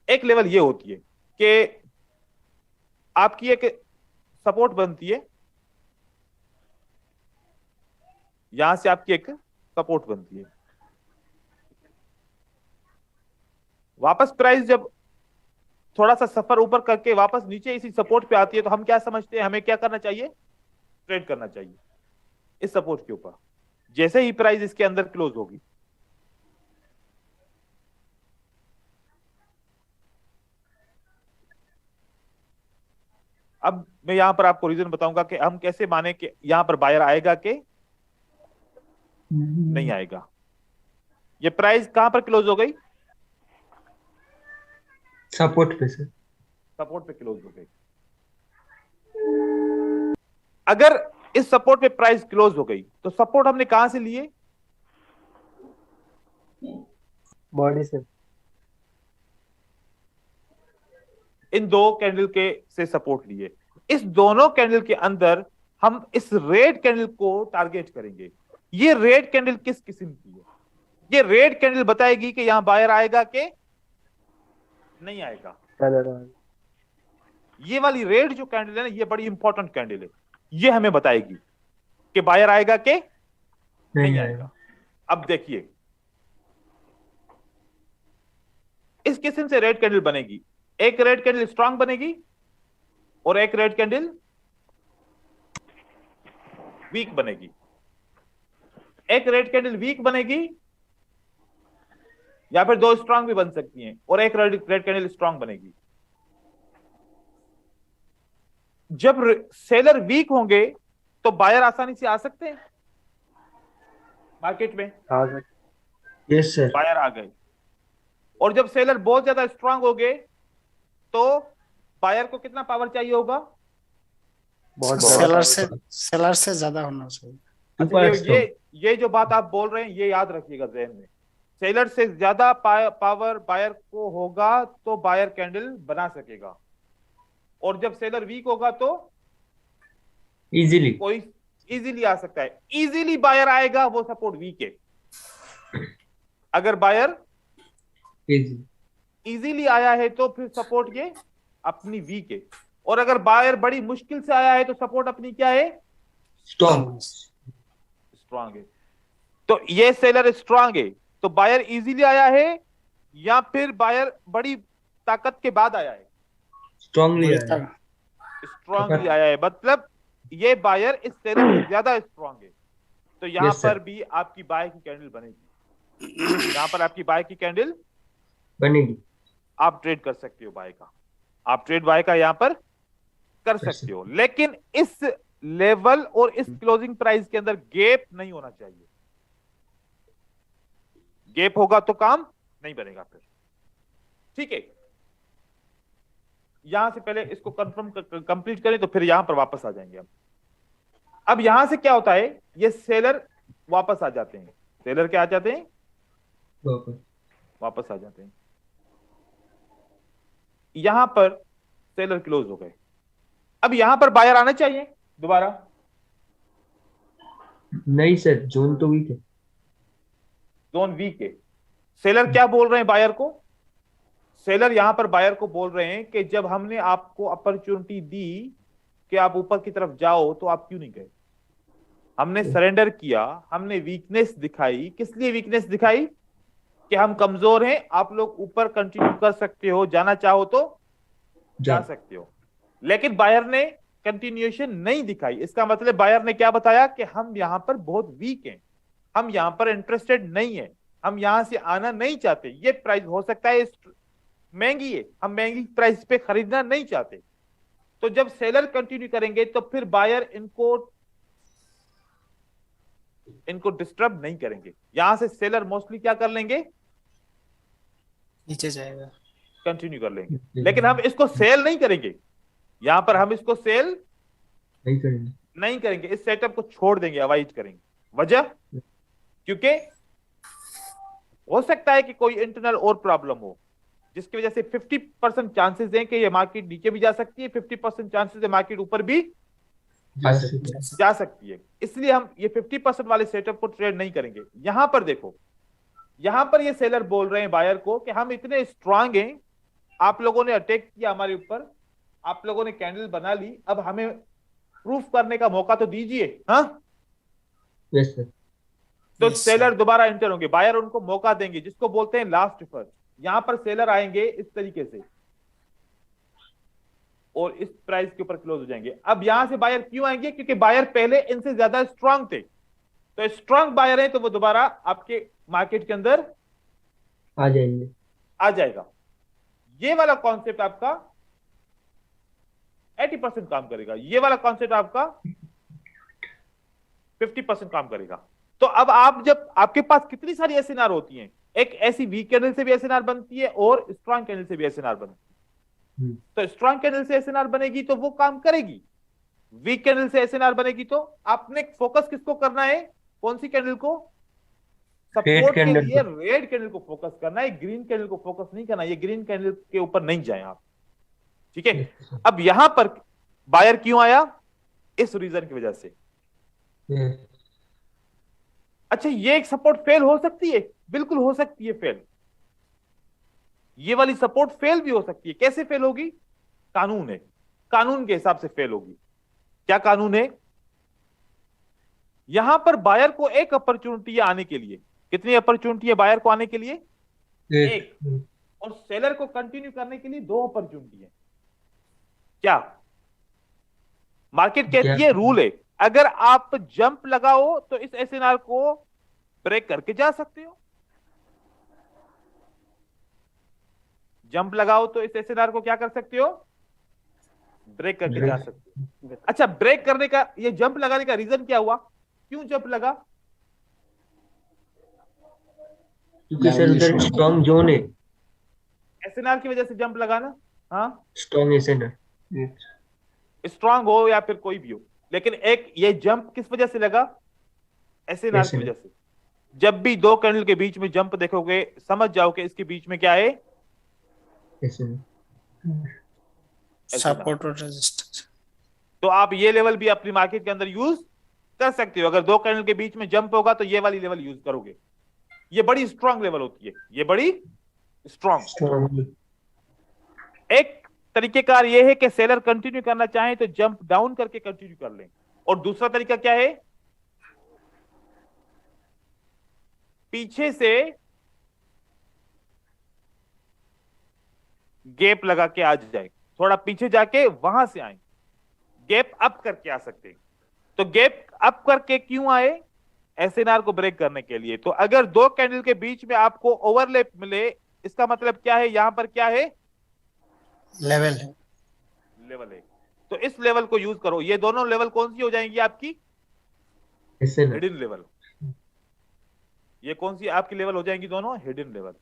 S2: एक लेवल ये होती है कि आपकी एक सपोर्ट बनती है, यहां से आपकी एक सपोर्ट बनती है, वापस प्राइस जब थोड़ा सा सफर ऊपर करके वापस नीचे इसी सपोर्ट पे आती है तो हम क्या समझते हैं, हमें क्या करना चाहिए, ट्रेड करना चाहिए इस सपोर्ट के ऊपर, जैसे ही प्राइस इसके अंदर क्लोज होगी। अब मैं यहां पर आपको रीजन बताऊंगा कि हम कैसे माने कि यहां पर बायर आएगा कि नहीं आएगा। ये प्राइस कहां पर क्लोज हो गई,
S6: सपोर्ट पे सर।
S2: सपोर्ट पे क्लोज हो गई। अगर इस सपोर्ट पे प्राइस क्लोज हो गई तो सपोर्ट हमने कहां से लिए,
S7: बॉडी से।
S2: इन दो कैंडल के से सपोर्ट लिए। इस दोनों कैंडल के अंदर हम इस रेड कैंडल को टारगेट करेंगे। ये रेड कैंडल किस किस्म की है? ये रेड कैंडल बताएगी कि यहां बायर आएगा कि नहीं आएगा। ये वाली रेड जो कैंडल है ना, ये बड़ी इंपॉर्टेंट कैंडल है। ये हमें बताएगी कि बायर आएगा कि नहीं आएगा। अब देखिए, इस किस्म से रेड कैंडल बनेगी। एक रेड कैंडल स्ट्रांग बनेगी और एक रेड कैंडल वीक बनेगी। एक रेड कैंडल वीक बनेगी, या फिर दो स्ट्रांग भी बन सकती हैं, और एक रेड कैंडल स्ट्रांग बनेगी। जब सेलर वीक होंगे तो बायर आसानी से आ सकते हैं मार्केट में।
S6: Yes sir.
S2: बायर आ गए। और जब सेलर बहुत ज्यादा स्ट्रांग हो गए तो बायर को कितना पावर चाहिए होगा?
S4: सेलर से ज्यादा होना चाहिए।
S2: अच्छा, ये जो बात आप बोल रहे हैं ये याद रखिएगा ज़हन में। सेलर से ज्यादा पावर बायर को होगा तो बायर कैंडल बना सकेगा, और जब सेलर वीक होगा तो इजीली आ सकता है। इजीली बायर आएगा, वो सपोर्ट वीक है। अगर बायर इजीली आया है तो फिर सपोर्ट ये अपनी वीक है, और अगर बायर बड़ी मुश्किल से आया है तो सपोर्ट अपनी क्या है? स्ट्रांग है। तो ये सेलर स्ट्रांग है, तो बायर इजीली आया है या फिर बायर बड़ी ताकत के बाद आया है?
S6: स्ट्रांगली
S2: आया है। मतलब ये बायर इस सेलर से ज्यादा स्ट्रांग है। तो यहां पर भी आपकी बाय की कैंडल बनेगी। यहां पर आपकी बाय की कैंडल
S6: बनेगी।
S2: आप ट्रेड कर सकते हो बाय का, आप ट्रेड बाय का यहां पर कर सकते हो, लेकिन इस लेवल और इस क्लोजिंग प्राइस के अंदर गैप नहीं होना चाहिए। गैप होगा तो काम नहीं बनेगा फिर। ठीक है, यहां से पहले इसको कंफर्म कंप्लीट करें तो फिर यहां पर वापस आ जाएंगे हम। अब यहां से क्या होता है, ये सेलर वापस आ जाते हैं। सेलर क्या आ जाते हैं? वापस आ जाते हैं। यहां पर सेलर क्लोज हो गए। अब यहां पर बायर आना चाहिए दोबारा?
S6: नहीं सर, जोन तो वीक है।
S2: जोन वीक है। सेलर क्या बोल रहे हैं बायर को? सेलर यहां पर बायर को बोल रहे हैं कि जब हमने आपको अपॉर्चुनिटी दी कि आप ऊपर की तरफ जाओ तो आप क्यों नहीं गए? हमने सरेंडर किया, हमने वीकनेस दिखाई। किस लिए वीकनेस दिखाई? कि हम कमजोर हैं, आप लोग ऊपर कंटिन्यू कर सकते हो, जाना चाहो तो जा सकते हो। लेकिन बायर ने कंटिन्यूएशन नहीं दिखाई। इसका मतलब बायर ने क्या बताया कि हम यहां पर बहुत वीक हैं, हम यहां पर इंटरेस्टेड नहीं है, हम यहां से आना नहीं चाहते। ये प्राइस हो सकता है महंगी है, हम महंगी प्राइस पे खरीदना नहीं चाहते। तो जब सेलर कंटिन्यू करेंगे तो फिर बायर इनको डिस्टर्ब नहीं करेंगे। यहां से सेलर मोस्टली क्या कर लेंगे?
S4: नीचे जाएगा,
S2: कंटिन्यू कर लेंगे। लेकिन हम इसको सेल नहीं करेंगे। यहां पर हम इसको सेल नहीं करेंगे। इस सेटअप को छोड़ देंगे, अवॉइड करेंगे। वजह? क्योंकि हो सकता है कि कोई इंटरनल और प्रॉब्लम हो जिसकी वजह से 50% चांसेस हैं कि ये मार्केट नीचे भी जा सकती है, 50% चांसेस है मार्केट ऊपर भी जा सकती है। इसलिए हम ये 50% वाले सेटअप को ट्रेड नहीं करेंगे। यहां पर देखो, यहां पर ये सेलर बोल रहे हैं बायर को कि हम इतने स्ट्रांग हैं, आप लोगों ने अटैक किया हमारे ऊपर, आप लोगों ने कैंडल बना ली, अब हमें प्रूफ करने का मौका तो दीजिए। हाँ,
S6: यस सर।
S2: तो सेलर दोबारा एंटर होंगे, बायर उनको मौका देंगे, जिसको बोलते हैं लास्ट फर्स्ट। यहां पर सेलर आएंगे इस तरीके से और इस प्राइस के ऊपर क्लोज हो जाएंगे। अब यहां से बायर क्यों आएंगे? क्योंकि बायर पहले इनसे ज्यादा स्ट्रांग थे। तो स्ट्रांग बायर है तो वो दोबारा आपके मार्केट के अंदर
S6: आ जाएगा।
S2: ये वाला कॉन्सेप्ट आपका 80% काम करेगा, ये वाला कॉन्सेप्ट आपका 50% काम करेगा। तो अब आप जब आपके पास कितनी सारी एसएनआर होती हैं, एक ऐसी वीक कैंडल से भी एसएनआर बनती है और स्ट्रांग कैंडल से भी एसएनआर बनती है। तो स्ट्रांग कैंडल से एसएनआर बनेगी तो वो काम करेगी, वीक कैंडल से एसएनआर बनेगी तो आपने फोकस किसको करना है? कौन सी कैंडल को? सपोर्ट के लिए रेड कैंडल को फोकस करना है, ग्रीन कैंडल को फोकस नहीं करना। ये ग्रीन कैंडल के ऊपर नहीं जाए आप, ठीक है। अब यहां पर बायर क्यों आया? इस रीजन की वजह से। अच्छा, ये एक सपोर्ट फेल हो सकती है? बिल्कुल हो सकती है फेल। ये वाली सपोर्ट फेल भी हो सकती है। कैसे फेल होगी? कानून है, कानून के हिसाब से फेल होगी। क्या कानून है? यहां पर बायर को एक अपॉर्चुनिटी है आने के लिए। कितनी अपॉर्चुनिटी है बायर को आने के लिए? एक। और सेलर को कंटिन्यू करने के लिए 2 अपॉर्चुनिटी है। क्या मार्केट कहती है? रूल है, अगर आप जंप लगाओ तो इस एसएनआर को ब्रेक करके जा सकते हो। जंप लगाओ तो इस एसएनआर को क्या कर सकते हो? ब्रेक करके जा सकते हो। अच्छा, ब्रेक करने का, ये जंप लगाने का रीजन क्या हुआ? क्यों जंप लगा?
S5: क्योंकि सर उधर स्ट्रॉन्ग जोन है,
S2: एसएनआर की वजह से जंप लगाना। हाँ,
S5: स्ट्रॉन्ग एसएनआर,
S2: स्ट्रांग हो या फिर कोई भी हो, लेकिन एक ये जंप किस वजह से लगा? एसएनआर की वजह से। जब भी 2 कैंडल के बीच में जंप देखोगे, समझ जाओ कि इसके बीच में क्या है?
S4: सपोर्ट और रेजिस्टेंस।
S2: तो आप ये लेवल भी अपनी मार्केट के अंदर यूज कर सकते हो। अगर 2 कैंडल के बीच में जंप होगा तो ये वाली लेवल यूज करोगे। ये बड़ी स्ट्रांग लेवल होती है, ये बड़ी स्ट्रांग। एक तरीकेकार ये है कि सेलर कंटिन्यू करना चाहे तो जंप डाउन करके कंटिन्यू कर लें। और दूसरा तरीका क्या है? पीछे से गैप लगा के आ जाए, थोड़ा पीछे जाके वहां से आए, गैप अप करके आ सकते हैं। तो गैप अप करके क्यों आए? एसएनआर को ब्रेक करने के लिए। तो अगर 2 कैंडल के बीच में आपको ओवरलैप मिले, इसका मतलब क्या है? यहां पर क्या है?
S4: लेवल है,
S2: लेवल है। तो इस लेवल को यूज करो। ये दोनों लेवल कौन सी हो जाएंगी आपकी? Hidden level. ये कौन सी आपकी लेवल हो जाएंगी? दोनों हिडन लेवल,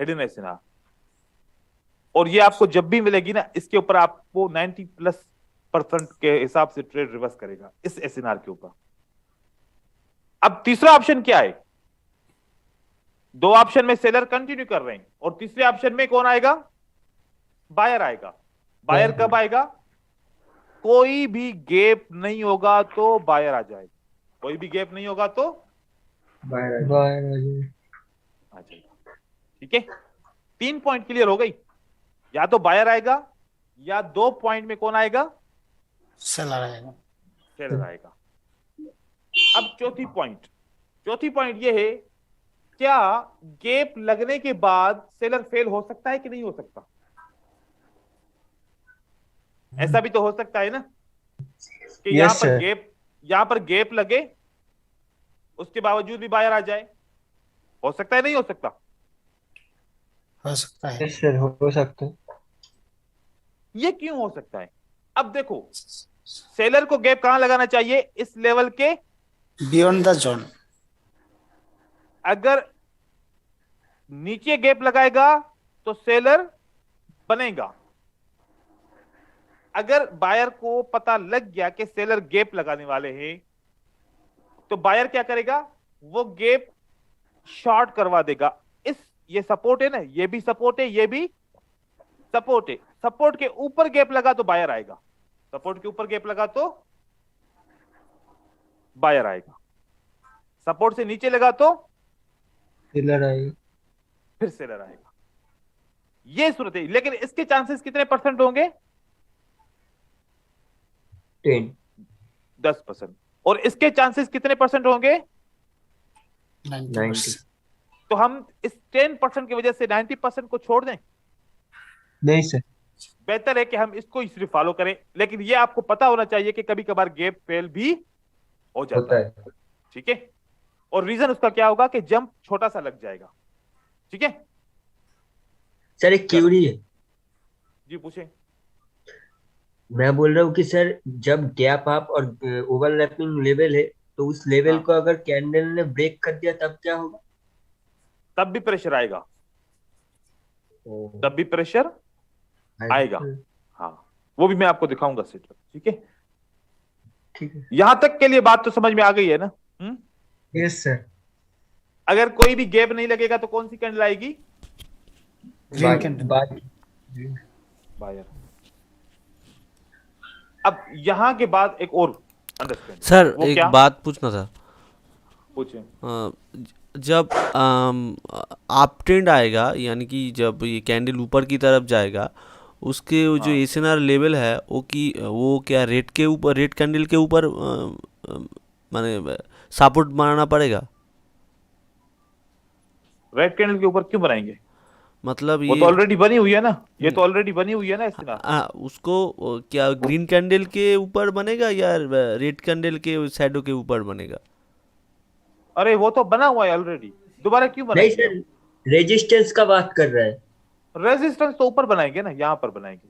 S2: हिडन एसएनआर। और ये आपको जब भी मिलेगी ना, इसके ऊपर आपको 90+% के हिसाब से ट्रेड रिवर्स करेगा इस एसएनआर के ऊपर। अब तीसरा ऑप्शन क्या है? 2 ऑप्शन में सेलर कंटिन्यू कर रहे हैं और तीसरे ऑप्शन में कौन आएगा? बायर आएगा। बायर कब आएगा? कोई भी गैप नहीं होगा तो बायर आ जाएगा। कोई भी गैप नहीं होगा तो बायर आ जाएगा। ठीक है, 3 पॉइंट क्लियर हो गई। या तो बायर आएगा या 2 पॉइंट में कौन आएगा?
S4: सेलर आएगा।
S2: सेलर आएगा। अब चौथी पॉइंट ये है, क्या गैप लगने के बाद सेलर फेल हो सकता है कि नहीं हो सकता? ऐसा भी तो हो सकता है ना कि यहां पर गैप लगे, उसके बावजूद भी बायर आ जाए। हो सकता है, नहीं हो सकता?
S4: हो सकता है।
S5: यस सर, हो सकता है।
S2: ये क्यों हो सकता है? अब देखो, सेलर को गैप कहां लगाना चाहिए? इस लेवल के
S4: बियॉन्ड द जोन।
S2: अगर नीचे गैप लगाएगा तो सेलर बनेगा। अगर बायर को पता लग गया कि सेलर गैप लगाने वाले हैं, तो बायर क्या करेगा? वो गैप शॉर्ट करवा देगा। ये सपोर्ट है ना, ये भी सपोर्ट है, ये भी सपोर्ट है। सपोर्ट के ऊपर गैप लगा तो बायर आएगा, सपोर्ट के ऊपर गैप लगा तो बायर आएगा, सपोर्ट से नीचे लगा तो
S5: सेलर आएगा,
S2: फिर सेलर आएगा। ये सूरत है। लेकिन इसके चांसेस कितने % होंगे? 10%। और इसके चांसेस कितने % होंगे?
S4: 90%।
S2: तो हम इस 10% की वजह से 90% को छोड़ दें?
S5: नहीं सर,
S2: बेहतर है कि हम इसको ही सिर्फ फॉलो करें। लेकिन ये आपको पता होना चाहिए कि कभी कभार गैप फेल भी हो जाता है। ठीक है, और रीजन उसका क्या होगा कि जंप छोटा सा लग जाएगा। ठीक है
S5: सर एक क्यूरी है।
S2: जी, पूछें।
S5: मैं बोल रहा हूँ कि सर जब गैप अप और ओवरलैपिंग लेवल है, तो उस लेवल को अगर कैंडल ने ब्रेक कर दिया तब क्या होगा?
S2: तब भी प्रेशर आएगा, तब भी प्रेशर आएगा। हाँ, वो भी मैं आपको दिखाऊंगा सेटअप। ठीक है,
S5: ठीक है।
S2: यहां तक के लिए बात तो समझ में आ गई है ना?
S5: Yes sir.
S2: अगर कोई भी गैप नहीं लगेगा तो कौन सी कैंडल आएगी?
S4: Green candle.
S2: बायर। अब यहाँ के बाद एक और अंडरस्टैंड,
S3: सर
S2: वो
S3: एक
S2: क्या,
S3: बात पूछना था।
S2: पूछे।
S3: जब आप ट्रेंड आएगा, यानी कि जब ये कैंडल ऊपर की तरफ जाएगा, उसके वो जो
S2: हाँ,
S3: एसएनआर लेवल है वो क्या रेट के ऊपर, रेट कैंडल के ऊपर माने सपोर्ट बनाना पड़ेगा?
S2: रेड कैंडल के ऊपर क्यों बनाएंगे?
S3: मतलब
S2: वो तो
S3: ये
S2: ऑलरेडी बनी हुई है ना, ये तो ऑलरेडी बनी हुई है ना एसएनआर।
S3: उसको क्या ग्रीन कैंडल के ऊपर बनेगा या रेड कैंडल के शैडो के ऊपर बनेगा?
S2: अरे वो तो बना हुआ है ऑलरेडी, दोबारा क्यों
S5: नहीं
S2: बनाएंगे
S5: सर,
S2: आप?
S5: रेजिस्टेंस का बात कर रहा है।
S2: रेजिस्टेंस तो ऊपर बनाएंगे ना, यहाँ पर बनाएंगे,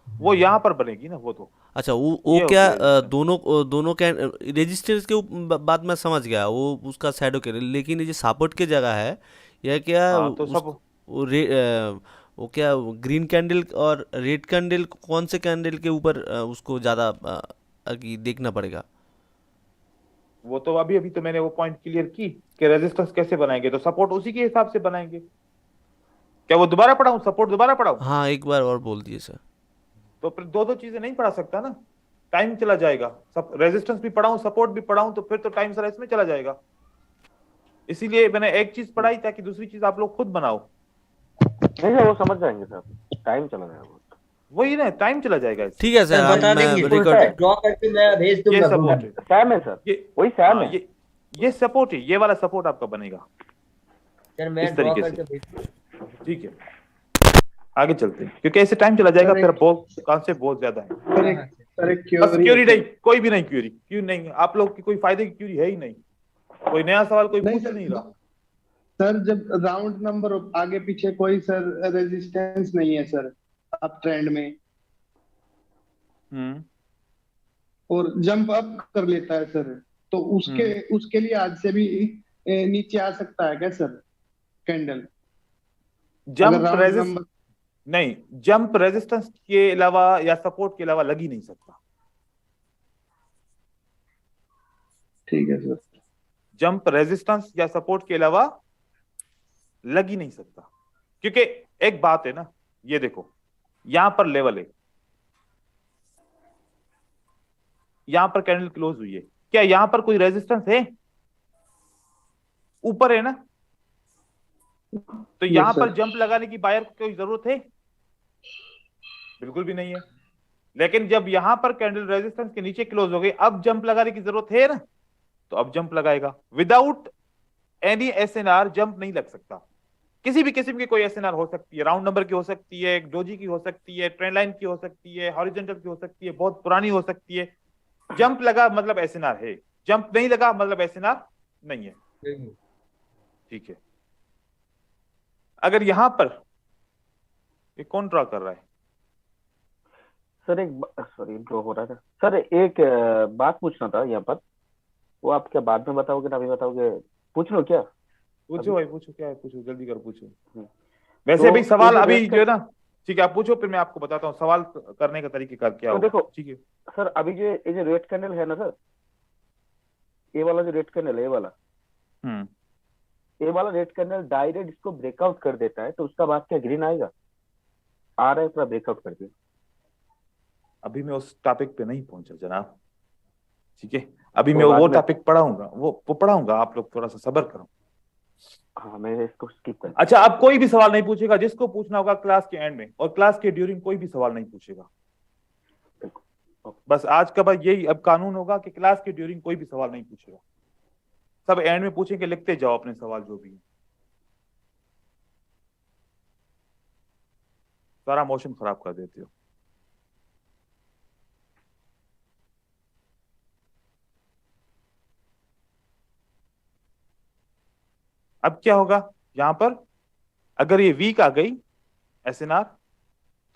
S2: वो यहाँ पर बनेगी ना वो तो।
S3: अच्छा, वो
S2: ये
S3: क्या
S2: होती है resistance।
S3: दोनों कैन रेजिस्टेंस के बात मैं समझ गया, वो उसका शैडो के, लेकिन ये जो सपोर्ट की जगह है, यह क्या
S2: हाँ तो
S3: उस
S2: सब,
S3: वो क्या ग्रीन कैंडल और रेड कैंडल, कौन से कैंडल के ऊपर उसको ज़्यादा देखना पड़ेगा?
S2: वो तो अभी अभी तो मैंने वो पॉइंट क्लियर की कि रेजिस्टेंस कैसे बनाएंगे, तो सपोर्ट उसी के हिसाब से बनाएंगे। क्या वो दोबारा पढ़ाऊं, सपोर्ट दोबारा पढ़ाऊं?
S3: हाँ, एक बार और बोल दिए सर।
S2: तो फिर दो दो चीजें नहीं पढ़ा सकता ना, टाइम चला जाएगा। सब रेजिस्टेंस भी पढ़ाऊं सपोर्ट भी पढ़ाऊं तो फिर तो टाइम सारा इसमें चला जाएगा। इसीलिए मैंने एक चीज पढ़ाई ताकि दूसरी चीज आप लोग खुद बनाओ।
S7: नहीं सर, वो समझ जाएंगे सर, टाइम चला जाएगा बहुत।
S2: वही ना, टाइम चला जाएगा इससे।
S3: ठीक है सर,
S5: सर
S3: अब
S5: बता
S3: मैं
S5: देंगे,
S7: उल्टा है।
S3: रिकॉर्ड
S5: ड्रॉ करके मैं भेज
S2: ये
S5: दूंगा
S2: सपोर्ट
S5: ग्रुप
S2: है,
S7: सैम है सर,
S2: ये
S7: वही सैम
S2: हाँ,
S7: है।
S2: ये सपोर्ट है, ये वाला सपोर्ट आपका बनेगा
S5: सर मैं
S2: इस
S5: ड्रॉ
S2: तरीके
S5: करके
S2: से।
S5: भेज दूंगा।
S2: ठीक है, आगे चलते हैं क्योंकि ऐसे टाइम चला जाएगा,
S8: सर,
S2: फिर
S8: एक-
S2: बहुत कॉन्सेप्ट बहुत ज्यादा है।
S8: सर एक
S5: हाँ,
S8: सर एक
S2: बस
S8: क्यूरी
S2: क्यूरी
S8: है
S2: नहीं,
S8: सर।
S2: कोई भी नहीं क्यूरी, क्यों नहीं, आप लोग की कोई फायदे की क्यूरी है ही नहीं, कोई नया सवाल कोई
S8: नहीं
S2: पूछ
S8: सर,
S2: नहीं रहा।
S8: सर जब राउंड नंबर आगे पीछे कोई सर रेजिस्टेंस नहीं है सर अप ट्रेंड में,
S2: हम्म
S8: और जंप अप कर लेता है सर, तो उसके उसके लिए आज से भी नीचे आ सकता है क्या सर कैंडल? अगर
S2: जंप
S8: राउंड
S2: रेजिस्ट
S8: नंबर,
S2: नहीं, जंप रेजिस्टेंस के अलावा या सपोर्ट के अलावा लग ही नहीं सकता।
S8: ठीक है सर।
S2: जंप रेजिस्टेंस या सपोर्ट के अलावा लग ही नहीं सकता, क्योंकि एक बात है ना, ये देखो यहां पर लेवल है, यहां पर कैंडल क्लोज हुई है, क्या यहां पर कोई रेजिस्टेंस है? ऊपर है ना, तो यहां
S8: यस
S2: पर
S8: सर।
S2: जंप लगाने की बायर को कोई जरूरत है? बिल्कुल भी नहीं है। लेकिन जब यहां पर कैंडल रेजिस्टेंस के नीचे क्लोज हो गई, अब जंप लगाने की जरूरत है ना, तो अब जंप लगाएगा। विदाउट एनी एसएनआर जंप नहीं लग सकता। किसी भी किस्म की कोई एसएनआर हो सकती है, राउंड नंबर की हो सकती है, डोजी की हो सकती है, ट्रेंड लाइन की हो सकती है, हॉरिजॉन्टल की हो सकती है, बहुत पुरानी हो सकती है। जंप लगा मतलब एसएनआर है, जंप नहीं लगा मतलब एसएनआर नहीं है। ठीक है, अगर यहां पर ये कौन ड्रॉ कर रहा है?
S7: सर एक सॉरी ड्रॉ हो रहा था सर, एक बात पूछना था यहाँ पर, वो आप क्या बाद में बताओगे ना अभी बताओगे? पूछ लो क्या?
S2: पूछो भाई, पूछो, क्या है, पूछो, जल्दी कर पूछो।
S7: हम्म।
S2: वैसे
S7: तो
S2: भी सवाल
S7: ये जो
S2: अभी
S7: रेड
S2: जो है ना, ठीक है आप पूछो, फिर मैं आपको बताता हूँ सवाल करने का तरीका क्या
S7: तो
S2: होगा।
S7: देखो
S2: ठीक है,
S7: सर, अभी जो ये जो रेड कैंडल है ना सर, ये वाला जो रेड कैंडल है,
S2: हम्म
S7: ये वाला रेड कैंडल डायरेक्ट इसको ब्रेकआउट कर देता है, तो उसका बाद क्या ग्रीन आएगा? आ रहा है पूरा ब्रेकआउट करके।
S2: अभी मैं उस टॉपिक पे नहीं पहुंचा जनाब, ठीक है, अभी
S7: तो
S2: मैं
S7: बाद
S2: वो
S7: में-
S2: टॉपिक पढ़ाऊंगा, वो पढ़ाऊंगा, आप लोग थोड़ा सा सब्र करो।
S7: हाँ, मैं इसको स्किप कर।
S2: अच्छा, अब कोई भी सवाल नहीं पूछेगा, जिसको पूछना होगा क्लास के एंड में, और क्लास के ड्यूरिंग कोई भी सवाल नहीं पूछेगा। बस आज का बस यही अब कानून होगा कि क्लास के ड्यूरिंग कोई भी सवाल नहीं पूछेगा, सब एंड में पूछेंगे, लिखते जाओ अपने सवाल जो भी है। सारा मोशन खराब कर देते हो। अब क्या होगा यहां पर, अगर ये वीक आ गई एसएनआर,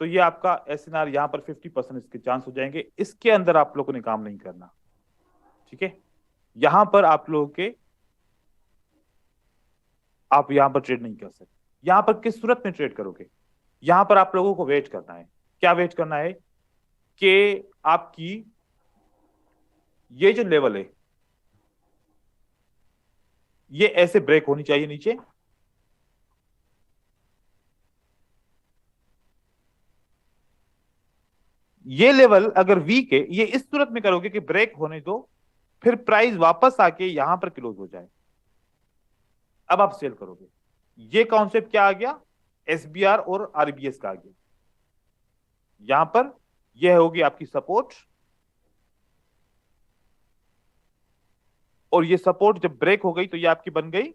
S2: तो ये आपका एसएनआर यहां पर 50% इसके चांस हो जाएंगे। इसके अंदर आप लोगों ने काम नहीं करना, ठीक है, यहां पर आप लोगों के, आप यहां पर ट्रेड नहीं कर सकते। यहां पर किस सूरत में ट्रेड करोगे? यहां पर आप लोगों को वेट करना है। क्या वेट करना है? कि आपकी ये जो लेवल है, ये ऐसे ब्रेक होनी चाहिए नीचे, ये लेवल अगर वीक है, ये इस सूरत में करोगे कि ब्रेक होने दो, फिर प्राइस वापस आके यहां पर क्लोज हो जाए, अब आप सेल करोगे। ये कॉन्सेप्ट क्या आ गया, एसबीआर और आरबीएस का आ गया। यहां पर यह होगी आपकी सपोर्ट, और ये सपोर्ट जब ब्रेक हो गई तो ये आपकी बन गई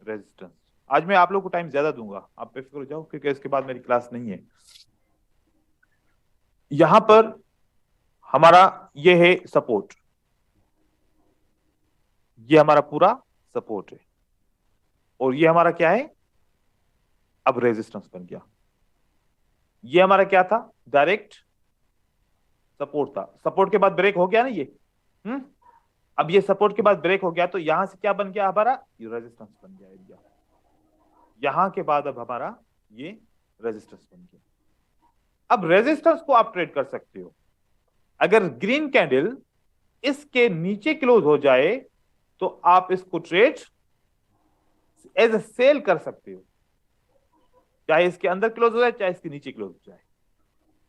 S2: रेजिस्टेंस। आज मैं आप लोग को टाइम ज्यादा दूंगा, आप बेफिक्र हो जाओ, क्योंकि इसके बाद मेरी क्लास नहीं है। यहां पर हमारा ये है सपोर्ट, ये हमारा पूरा सपोर्ट है, और ये हमारा क्या है, अब रेजिस्टेंस बन गया। ये हमारा क्या था, डायरेक्ट सपोर्ट था, सपोर्ट के बाद ब्रेक हो गया ना ये, अब ये सपोर्ट के बाद ब्रेक हो गया, तो यहां से क्या बन गया हमारा, रेजिस्टेंस बन गया एरिया। यहां के बाद अब हमारा ये रेजिस्टेंस बन गया। अब रेजिस्टेंस को आप ट्रेड कर सकते हो। अगर ग्रीन कैंडल इसके नीचे क्लोज हो जाए तो आप इसको ट्रेड एज ए सेल कर सकते हो, चाहे इसके अंदर क्लोज हो जाए चाहे इसके नीचे क्लोज हो जाए।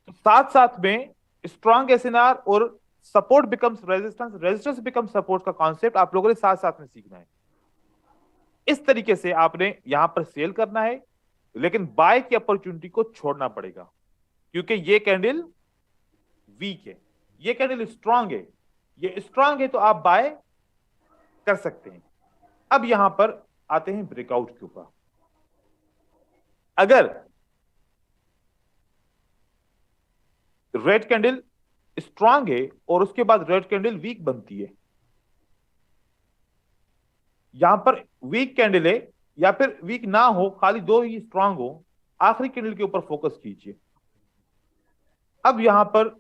S2: तो साथ साथ में स्ट्रॉन्ग एसएनआर और support becomes resistance, resistance becomes support का कॉन्सेप्ट आप लोगों ने साथ साथ में सीखना है। इस तरीके से आपने यहां पर सेल करना है, लेकिन बाय की अपॉर्चुनिटी को छोड़ना पड़ेगा, क्योंकि ये कैंडल वीक है, ये कैंडल स्ट्रांग है। ये स्ट्रांग है तो आप बाय कर सकते हैं। अब यहां पर आते हैं ब्रेकआउट के ऊपर। अगर रेड कैंडल स्ट्रांग है और उसके बाद रेड कैंडल वीक बनती है, यहां पर वीक कैंडल है या फिर वीक ना हो, खाली दो ही स्ट्रांग हो, आखिरी कैंडल के ऊपर फोकस कीजिए। अब यहां पर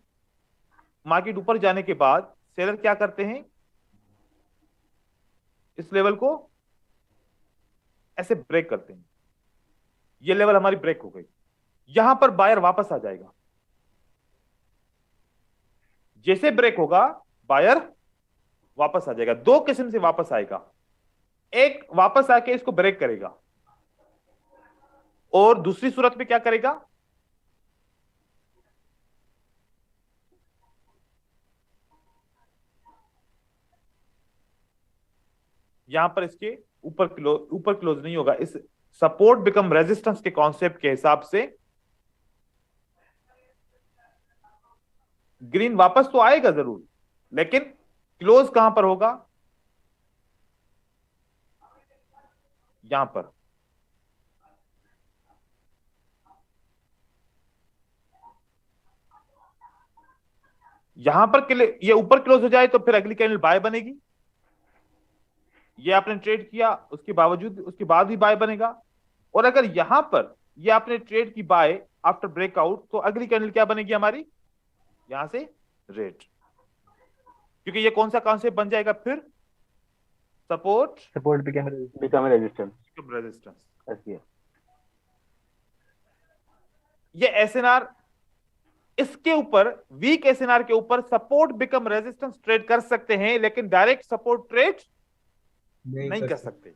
S2: मार्केट ऊपर जाने के बाद सेलर क्या करते हैं, इस लेवल को ऐसे ब्रेक करते हैं। ये लेवल हमारी ब्रेक हो गई, यहां पर बायर वापस आ जाएगा। जैसे ब्रेक होगा बायर वापस आ जाएगा। दो किस्म से वापस आएगा, एक वापस आके इसको ब्रेक करेगा, और दूसरी सूरत में क्या करेगा, यहां पर इसके ऊपर क्लोज नहीं होगा। इस सपोर्ट बिकम रेजिस्टेंस के कॉन्सेप्ट के हिसाब से ग्रीन वापस तो आएगा जरूर, लेकिन क्लोज कहां पर होगा, यहां पर। यहां पर ये ऊपर क्लोज हो जाए तो फिर अगली कैंडल बाय बनेगी। ये आपने ट्रेड किया, उसके बावजूद उसके बाद भी बाय बनेगा। और अगर यहां पर ये आपने ट्रेड की बाय आफ्टर ब्रेकआउट, तो अगली कैंडल क्या बनेगी हमारी, यहां से रेड, क्योंकि ये कौन सा कॉन्सेप्ट बन जाएगा फिर, सपोर्ट
S7: बिकम रेजिस्टेंस।
S2: रेजिस्टेंस। ये एसएनआर, इसके ऊपर वीक एसएनआर के ऊपर सपोर्ट बिकम रेजिस्टेंस ट्रेड कर सकते हैं, लेकिन डायरेक्ट सपोर्ट ट्रेड नहीं कर सकते।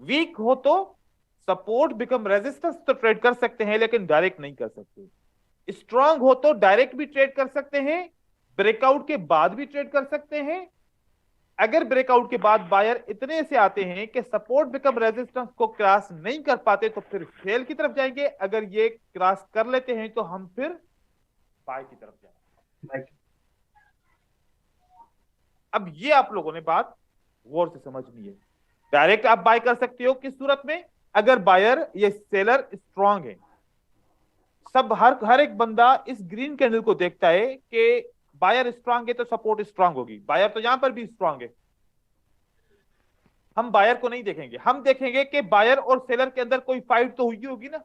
S2: वीक हो तो सपोर्ट बिकम रेजिस्टेंस तो ट्रेड कर सकते हैं, लेकिन डायरेक्ट नहीं कर सकते। स्ट्रांग हो तो डायरेक्ट भी ट्रेड कर सकते हैं, ब्रेकआउट के बाद भी ट्रेड कर सकते हैं। अगर ब्रेकआउट के बाद बायर इतने से आते हैं कि सपोर्ट बिकम रेजिस्टेंस को क्रॉस नहीं कर पाते, तो फिर सेल की तरफ जाएंगे। अगर ये क्रॉस कर लेते हैं तो हम फिर बाय की तरफ जाएंगे। अब ये आप लोगों ने बात गौर से समझनी है। डायरेक्ट आप बाय कर सकते हो किस सूरत में, अगर बायर या सेलर स्ट्रांग है। सब हर एक बंदा इस ग्रीन कैंडल को देखता है कि बायर स्ट्रांग है तो सपोर्ट स्ट्रांग होगी। बायर तो यहां पर भी स्ट्रांग है, हम बायर को नहीं देखेंगे, हम देखेंगे कि बायर और सेलर के अंदर कोई फाइट तो हुई होगी ना।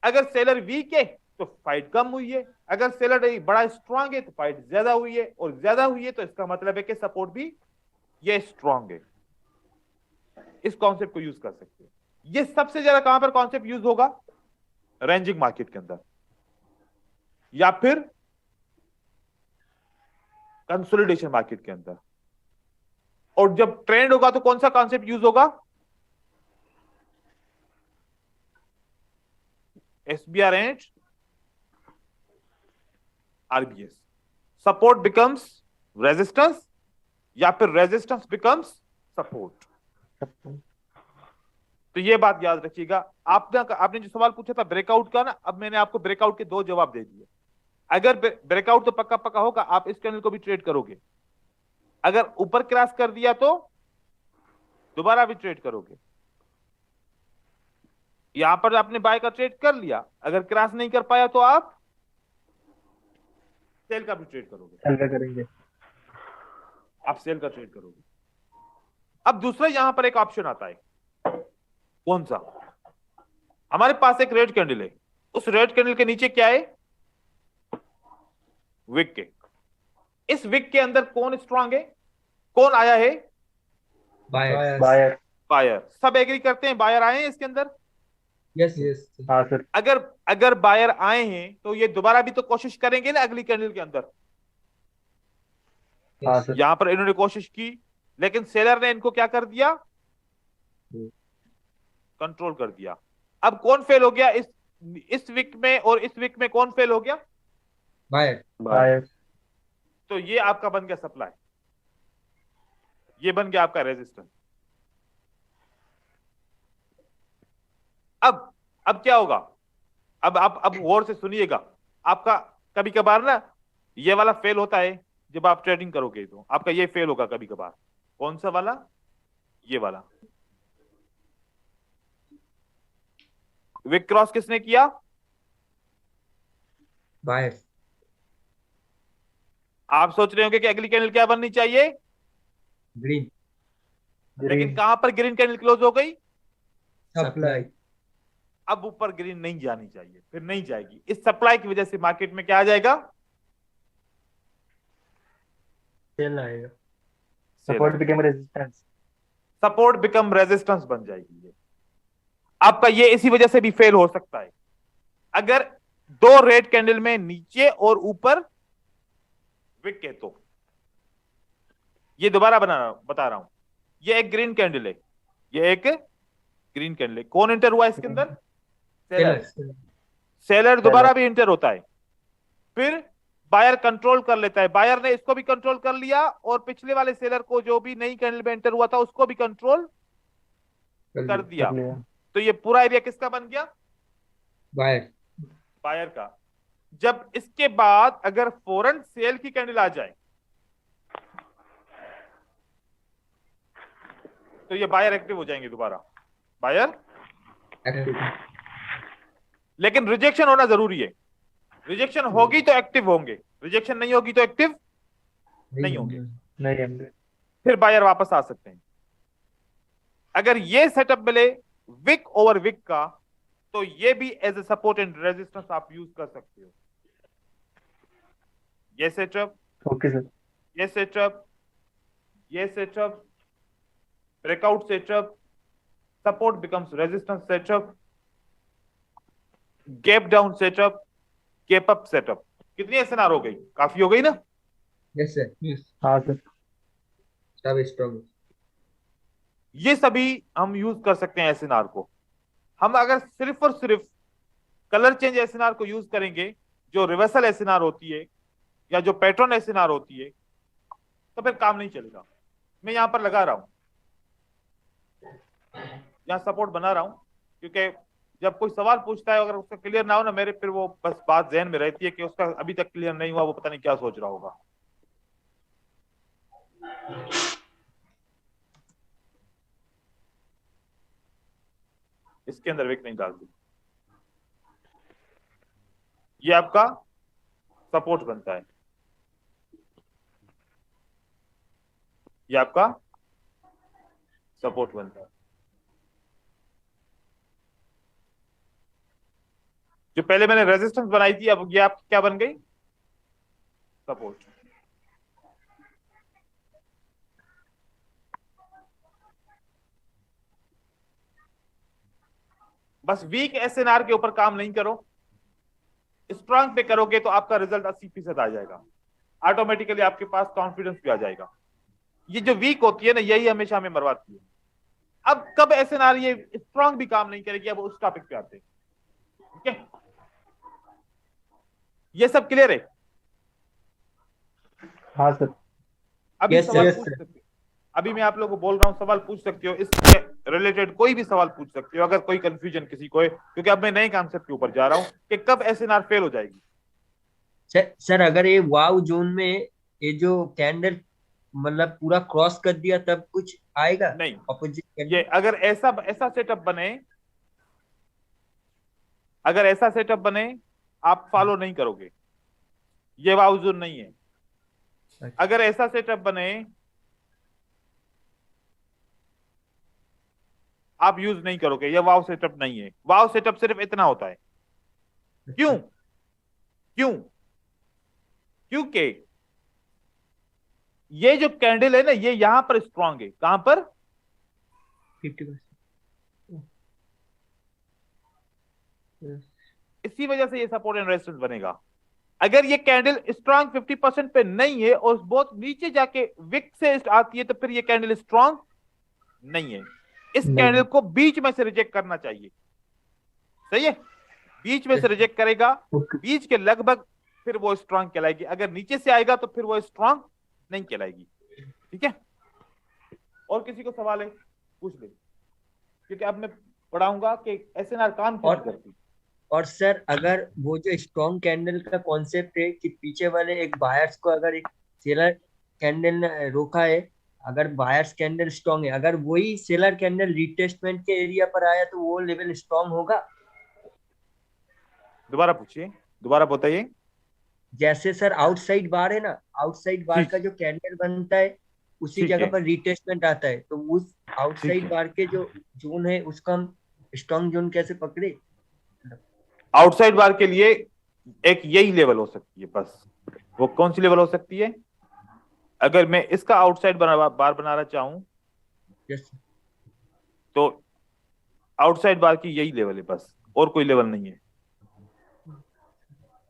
S2: अगर सेलर वीक है तो फाइट कम हुई है, अगर सेलर बड़ा स्ट्रांग है तो फाइट ज्यादा हुई है, और ज्यादा हुई है तो इसका मतलब है कि सपोर्ट भी ये स्ट्रांग है। इस कॉन्सेप्ट को यूज कर सकते हैं। ये सबसे ज्यादा कहां पर कॉन्सेप्ट यूज होगा, रेंजिंग मार्केट के अंदर या फिर कंसोलिडेशन मार्केट के अंदर। और जब ट्रेंड होगा तो कौन सा कॉन्सेप्ट यूज होगा, SBR and RBS. Support becomes resistance या फिर रेजिस्टेंस बिकम्स सपोर्ट। तो ये बात याद रखिएगा। आपने जो सवाल पूछा था ब्रेकआउट का ना, अब मैंने आपको ब्रेकआउट के 2 जवाब दे दिए। अगर ब्रेकआउट तो पक्का पक्का होगा, आप इस कैंडल को भी ट्रेड करोगे। अगर ऊपर क्रॉस कर दिया तो दोबारा भी ट्रेड करोगे। यहां पर आपने बाय का ट्रेड कर लिया, अगर क्रॉस नहीं कर पाया तो आप सेल का भी ट्रेड करोगे।
S1: सेल का करेंगे।
S2: आप सेल का ट्रेड करोगे। अब दूसरा यहां पर एक ऑप्शन आता है, कौन सा? हमारे पास एक रेड कैंडल है, उस रेड कैंडल के नीचे क्या है? विक के। इस विक के अंदर कौन स्ट्रांग है? कौन आया है?
S5: बायर।
S1: बायर।
S2: बायर। सब एग्री करते हैं बायर आए हैं इसके अंदर?
S5: Yes yes.
S1: हाँ सर।
S2: अगर बायर आए हैं तो ये दोबारा भी तो कोशिश करेंगे ना अगली कैंडल के अंदर।
S1: हाँ सर।
S2: यहां पर इन्होंने कोशिश की, लेकिन सेलर ने इनको क्या कर दिया? कंट्रोल कर दिया। अब कौन फेल हो गया इस वीक में और इस वीक में? कौन फेल हो गया?
S5: बायर।
S1: बायर।
S2: तो ये आपका बन गया सप्लाई, ये बन गया आपका रेजिस्टेंस। अब क्या होगा? अब गौर से सुनिएगा। आपका कभी कभार ना ये वाला फेल होता है जब आप ट्रेडिंग करोगे, तो आपका ये फेल होगा कभी कभार। कौन सा वाला? ये वाला। विक क्रॉस किसने किया?
S5: बायर।
S2: आप सोच रहे होंगे कि अगली कैंडल क्या बननी चाहिए?
S5: ग्रीन।
S2: लेकिन कहां पर ग्रीन कैंडल क्लोज हो गई?
S5: सप्लाई।
S2: अब ऊपर ग्रीन नहीं जानी चाहिए, फिर नहीं जाएगी। इस सप्लाई की वजह से मार्केट में क्या आ जाएगा?
S1: सेल आएगा। Support become resistance.
S2: Support become resistance बन जाएगी। ये आपका ये इसी वजह से भी फेल हो सकता है। अगर 2 रेड कैंडल में नीचे और ऊपर विक है तो ये दोबारा बता रहा हूं, ये एक ग्रीन कैंडल है, ये एक ग्रीन कैंडल है। कौन इंटर हुआ इसके अंदर? सेलर। सेलर दोबारा भी इंटर होता है, फिर बायर कंट्रोल कर लेता है। बायर ने इसको भी कंट्रोल कर लिया और पिछले वाले सेलर को जो भी नई कैंडल में एंटर हुआ था उसको भी कंट्रोल कर दिया। तो ये पूरा एरिया किसका बन गया?
S5: बायर।
S2: बायर का। जब इसके बाद अगर फौरन सेल की कैंडल आ जाए तो ये बायर एक्टिव हो जाएंगे दोबारा। Buyer
S5: active.
S2: लेकिन रिजेक्शन होना जरूरी है। रिजेक्शन होगी तो एक्टिव होंगे, रिजेक्शन नहीं होगी तो एक्टिव नहीं होंगे।
S1: नहीं होंगे।
S2: फिर बायर वापस आ सकते हैं। अगर ये सेटअप मिले विक ओवर विक का, तो ये भी as a support and resistance आप यूज कर सकते हो। ये सेटअप,
S1: ओके सर।
S2: ये सेटअप, ये setup, breakout setup, support becomes resistance setup, gap down setup, gap up setup. कितनी एसएनआर हो गई? काफी हो गई ना?
S5: Yes sir. यस।
S1: हाँ सर।
S5: सब स्ट्रॉन्ग।
S2: ये सभी हम यूज कर सकते हैं एसएनआर को। हम अगर सिर्फ और सिर्फ कलर चेंज एसएनआर को यूज करेंगे, जो रिवर्सल एसएनआर होती है या जो पैटर्न एसएनआर होती है, तो फिर काम नहीं चलेगा। मैं यहां पर लगा रहा हूं, यहां सपोर्ट बना रहा हूं, क्योंकि जब कोई सवाल पूछता है अगर उसका क्लियर ना हो ना मेरे, फिर वो बस बात जहन में रहती है कि उसका अभी तक क्लियर नहीं हुआ, वो पता नहीं क्या सोच रहा होगा। इसके अंदर विक नहीं डालती। ये आपका सपोर्ट बनता है, ये आपका सपोर्ट बनता है। जो पहले मैंने रेजिस्टेंस बनाई थी, अब ये आपकी क्या बन गई? सपोर्ट। बस वीक एसएनआर के ऊपर काम नहीं करो, स्ट्रांग पे करोगे तो आपका रिजल्ट 80% आ जाएगा। ऑटोमेटिकली आपके पास कॉन्फिडेंस भी आ जाएगा। ये जो वीक होती है ना, यही हमेशा हमें मरवाती है। अब कब एसएनआर ये स्ट्रांग भी काम नहीं करेगी, अब उस टॉपिक पे आते हैं। ठीक है। ये सब क्लियर है?
S1: हाँ सर।
S2: अभी
S5: Yes,
S2: सवाल
S5: sir.
S2: पूछ सकते हो, अभी मैं आप लोगों को बोल रहा हूँ, सवाल पूछ सकते हो, इसके रिलेटेड कोई भी सवाल पूछ सकते हो अगर कोई कंफ्यूजन किसी को है, क्योंकि अब मैं नए कॉन्सेप्ट के ऊपर जा रहा हूँ कि कब एसएनआर फेल हो जाएगी।
S5: सर अगर ये वाव जोन में ये जो कैंडल मतलब पूरा क्रॉस कर दिया तब कुछ आएगा
S2: नहीं,
S5: ऑपोजिट
S2: ये
S5: कैंडल?
S2: अगर ऐसा सेटअप बने, अगर ऐसा सेटअप बने, आप फॉलो नहीं करोगे, ये वाव जोन नहीं है। अगर ऐसा सेटअप बने आप यूज नहीं करोगे, ये वाव सेटअप नहीं है। वाव सेटअप सिर्फ इतना होता है। क्यों? क्यों? क्योंकि ये जो कैंडल है ना, ये यहां पर स्ट्रांग है। कहां पर?
S5: 50%।
S2: इसी वजह से ये सपोर्ट एंड रेजिस्टेंस बनेगा। अगर ये कैंडल स्ट्रांग 50% पे नहीं है और बहुत नीचे जाके विक से आती है, तो फिर ये कैंडल स्ट्रांग नहीं है। इस
S1: नहीं।
S2: कैंडल को बीच में से रिजेक्ट करना चाहिए। सही है? बीच में से रिजेक्ट करेगा,
S1: ओके।
S2: बीच के लगभग, फिर वो स्ट्रांग कहलाएगी। अगर नीचे से आएगा तो फिर वो स्ट्रांग नहीं कहलाएगी। ठीक है? और किसी को सवाल है पूछ ले, क्योंकि अब मैं पढ़ाऊंगा कि एसएनआर काम क्यों नहीं करती।
S5: और सर अगर वो जो स्ट्रॉन्ग कैंडल का कॉन्सेप्ट है कि पीछे वाले एक बायर्स को अगर एक सेलर कैंडल ने रोका है, अगर बायर्स कैंडल स्ट्रॉन्ग है, अगर वही सेलर कैंडल रिटेस्टमेंट के एरिया पर आया तो वो लेवल स्ट्रॉन्ग होगा?
S2: दोबारा पूछिए, दोबारा बताइए।
S5: जैसे सर आउटसाइड बार है ना, आउटसाइड बार
S2: ठीक।
S5: का जो कैंडल बनता है उसी
S2: ठीक
S5: जगह
S2: है।
S5: पर रिटेस्टमेंट आता है, तो उस
S2: ठीक
S5: आउटसाइड
S2: है।
S5: बार के जो जोन है उसका हम स्ट्रॉन्ग जोन कैसे पकड़े?
S2: आउटसाइड बार के लिए एक यही लेवल हो सकती है बस। वो कौन सी लेवल हो सकती है? अगर मैं इसका आउटसाइड बार बनाना चाहूं
S5: यस
S2: तो आउटसाइड बार की यही लेवल है बस, और कोई लेवल नहीं है।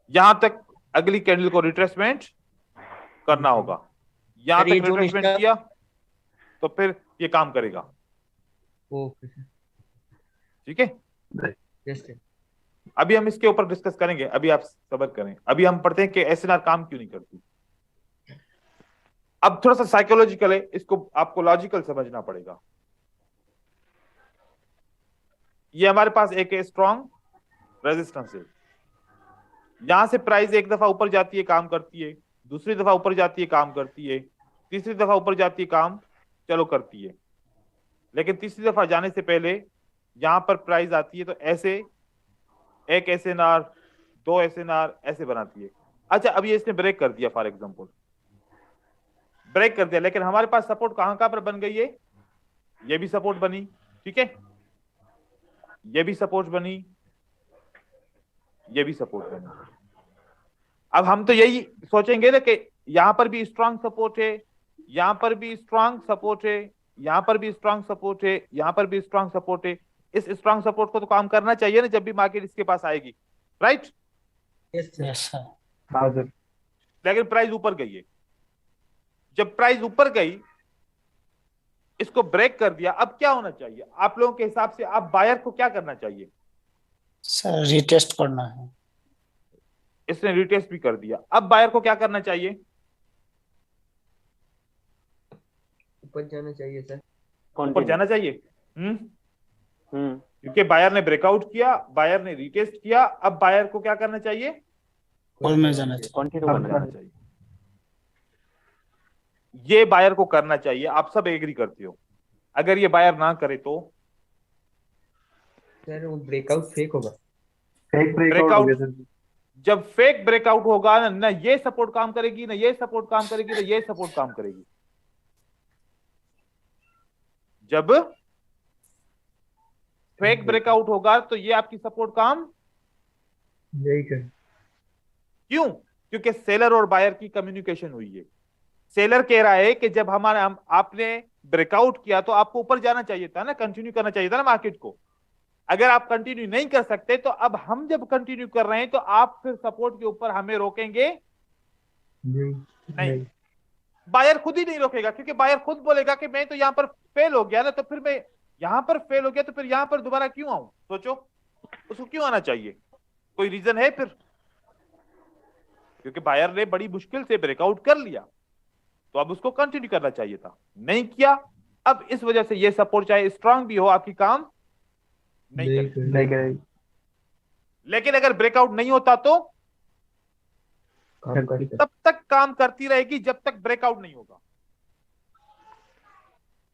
S2: यहां तक अगली कैंडल को रिट्रेसमेंट करना होगा। यहां
S5: सर, ये
S2: तक
S5: जोन
S2: रिट्रेसमेंट
S5: इसका-
S2: किया तो फिर ये काम करेगा।
S5: ओके सर,
S2: ठीक है?
S5: Yes sir.
S2: अभी हम इसके ऊपर डिस्कस करेंगे, अभी आप सब्र करें। अभी हम पढ़ते हैं कि एसएनआर काम क्यों नहीं करती। अब थोड़ा सा साइकोलॉजिकल है, इसको आपको लॉजिकल समझना पड़ेगा। ये हमारे पास एक स्ट्रॉन्ग रेजिस्टेंस है। यहां से प्राइस एक दफा ऊपर जाती है, काम करती है, दूसरी दफा ऊपर जाती है, काम करती है, तीसरी दफा ऊपर जाती है, काम चलो करती है। लेकिन तीसरी दफा जाने से पहले यहां पर प्राइस आती है तो ऐसे एक एसएनआर, दो एसएनआर ऐसे बनाती है। अच्छा, अब ये इसने ब्रेक कर दिया, फॉर एग्जांपल ब्रेक कर दिया, लेकिन हमारे पास सपोर्ट कहां कहां पर बन गई है? ये भी सपोर्ट बनी, ठीक है, ये भी सपोर्ट बनी, ये भी सपोर्ट बनी। अब हम तो यही सोचेंगे ना कि यहां पर भी स्ट्रांग सपोर्ट है, यहां पर भी स्ट्रांग सपोर्ट है, यहां पर भी स्ट्रांग सपोर्ट है, यहां पर भी स्ट्रांग सपोर्ट है। इस स्ट्रांग सपोर्ट को तो काम करना चाहिए ना जब भी मार्केट इसके पास आएगी, right?
S5: Yes sir.
S4: Yes sir.
S1: हाँ सर।
S2: लेकिन प्राइस ऊपर गई है। जब प्राइस ऊपर गई, इसको ब्रेक कर दिया, अब क्या होना चाहिए आप लोगों के हिसाब से? आप बायर को क्या करना चाहिए?
S4: सर रिटेस्ट करना है।
S2: इसने रिटेस्ट भी कर दिया, अब बायर को क्या करना चाहिए?
S5: ऊपर जाना चाहिए सर।
S2: ऊपर जाना चाहिए।
S7: हम्म
S2: क्योंकि बायर ने ब्रेकआउट किया, बायर ने रिटेस्ट किया, अब बायर को क्या करना चाहिए?
S4: और में जाना चाहिए।
S7: कंटिन्यू
S1: अब
S7: करना है।
S2: करना चाहिए। ये बायर को करना चाहिए, आप सब एग्री करते हो। अगर ये बायर ना करे तो
S5: सर वो ब्रेकआउट फेक होगा।
S1: फेक ब्रेकआउट हो गया सर।
S2: जब फेक ब्रेकआउट होगा ना, ना ये सपोर्ट काम करेगी, ना ये सपोर्ट काम करेगी, ना ये सपोर्ट काम करेगी। जब फेक ब्रेकआउट होगा तो ये आपकी सपोर्ट काम
S5: यही कर।
S2: क्यों? क्योंकि सेलर और बायर की कम्युनिकेशन हुई है। सेलर कह रहा है कि जब आपने ब्रेकआउट किया तो आपको ऊपर जाना चाहिए था ना, कंटिन्यू करना चाहिए था ना मार्केट को। अगर आप कंटिन्यू नहीं कर सकते तो अब हम जब कंटिन्यू कर रहे हैं तो आप फिर सपोर्ट के ऊपर हमें रोकेंगे नहीं। बायर खुद ही नहीं रोकेगा, क्योंकि बायर खुद बोलेगा कि मैं तो यहां पर फेल हो गया ना, तो फिर मैं यहां पर फेल हो गया तो फिर यहां पर दोबारा क्यों आऊं? सोचो, उसको क्यों आना चाहिए? कोई रीजन है फिर? क्योंकि बायर ने बड़ी मुश्किल से ब्रेकआउट कर लिया, तो अब उसको कंटिन्यू करना चाहिए था, नहीं किया। अब इस वजह से ये सपोर्ट चाहे स्ट्रांग भी हो, आपकी काम नहीं करेगी।
S1: नहीं करेगी।
S2: लेकिन अगर ब्रेकआउट नहीं होता तो तब तक काम करती रहेगी जब तक ब्रेकआउट नहीं होगा।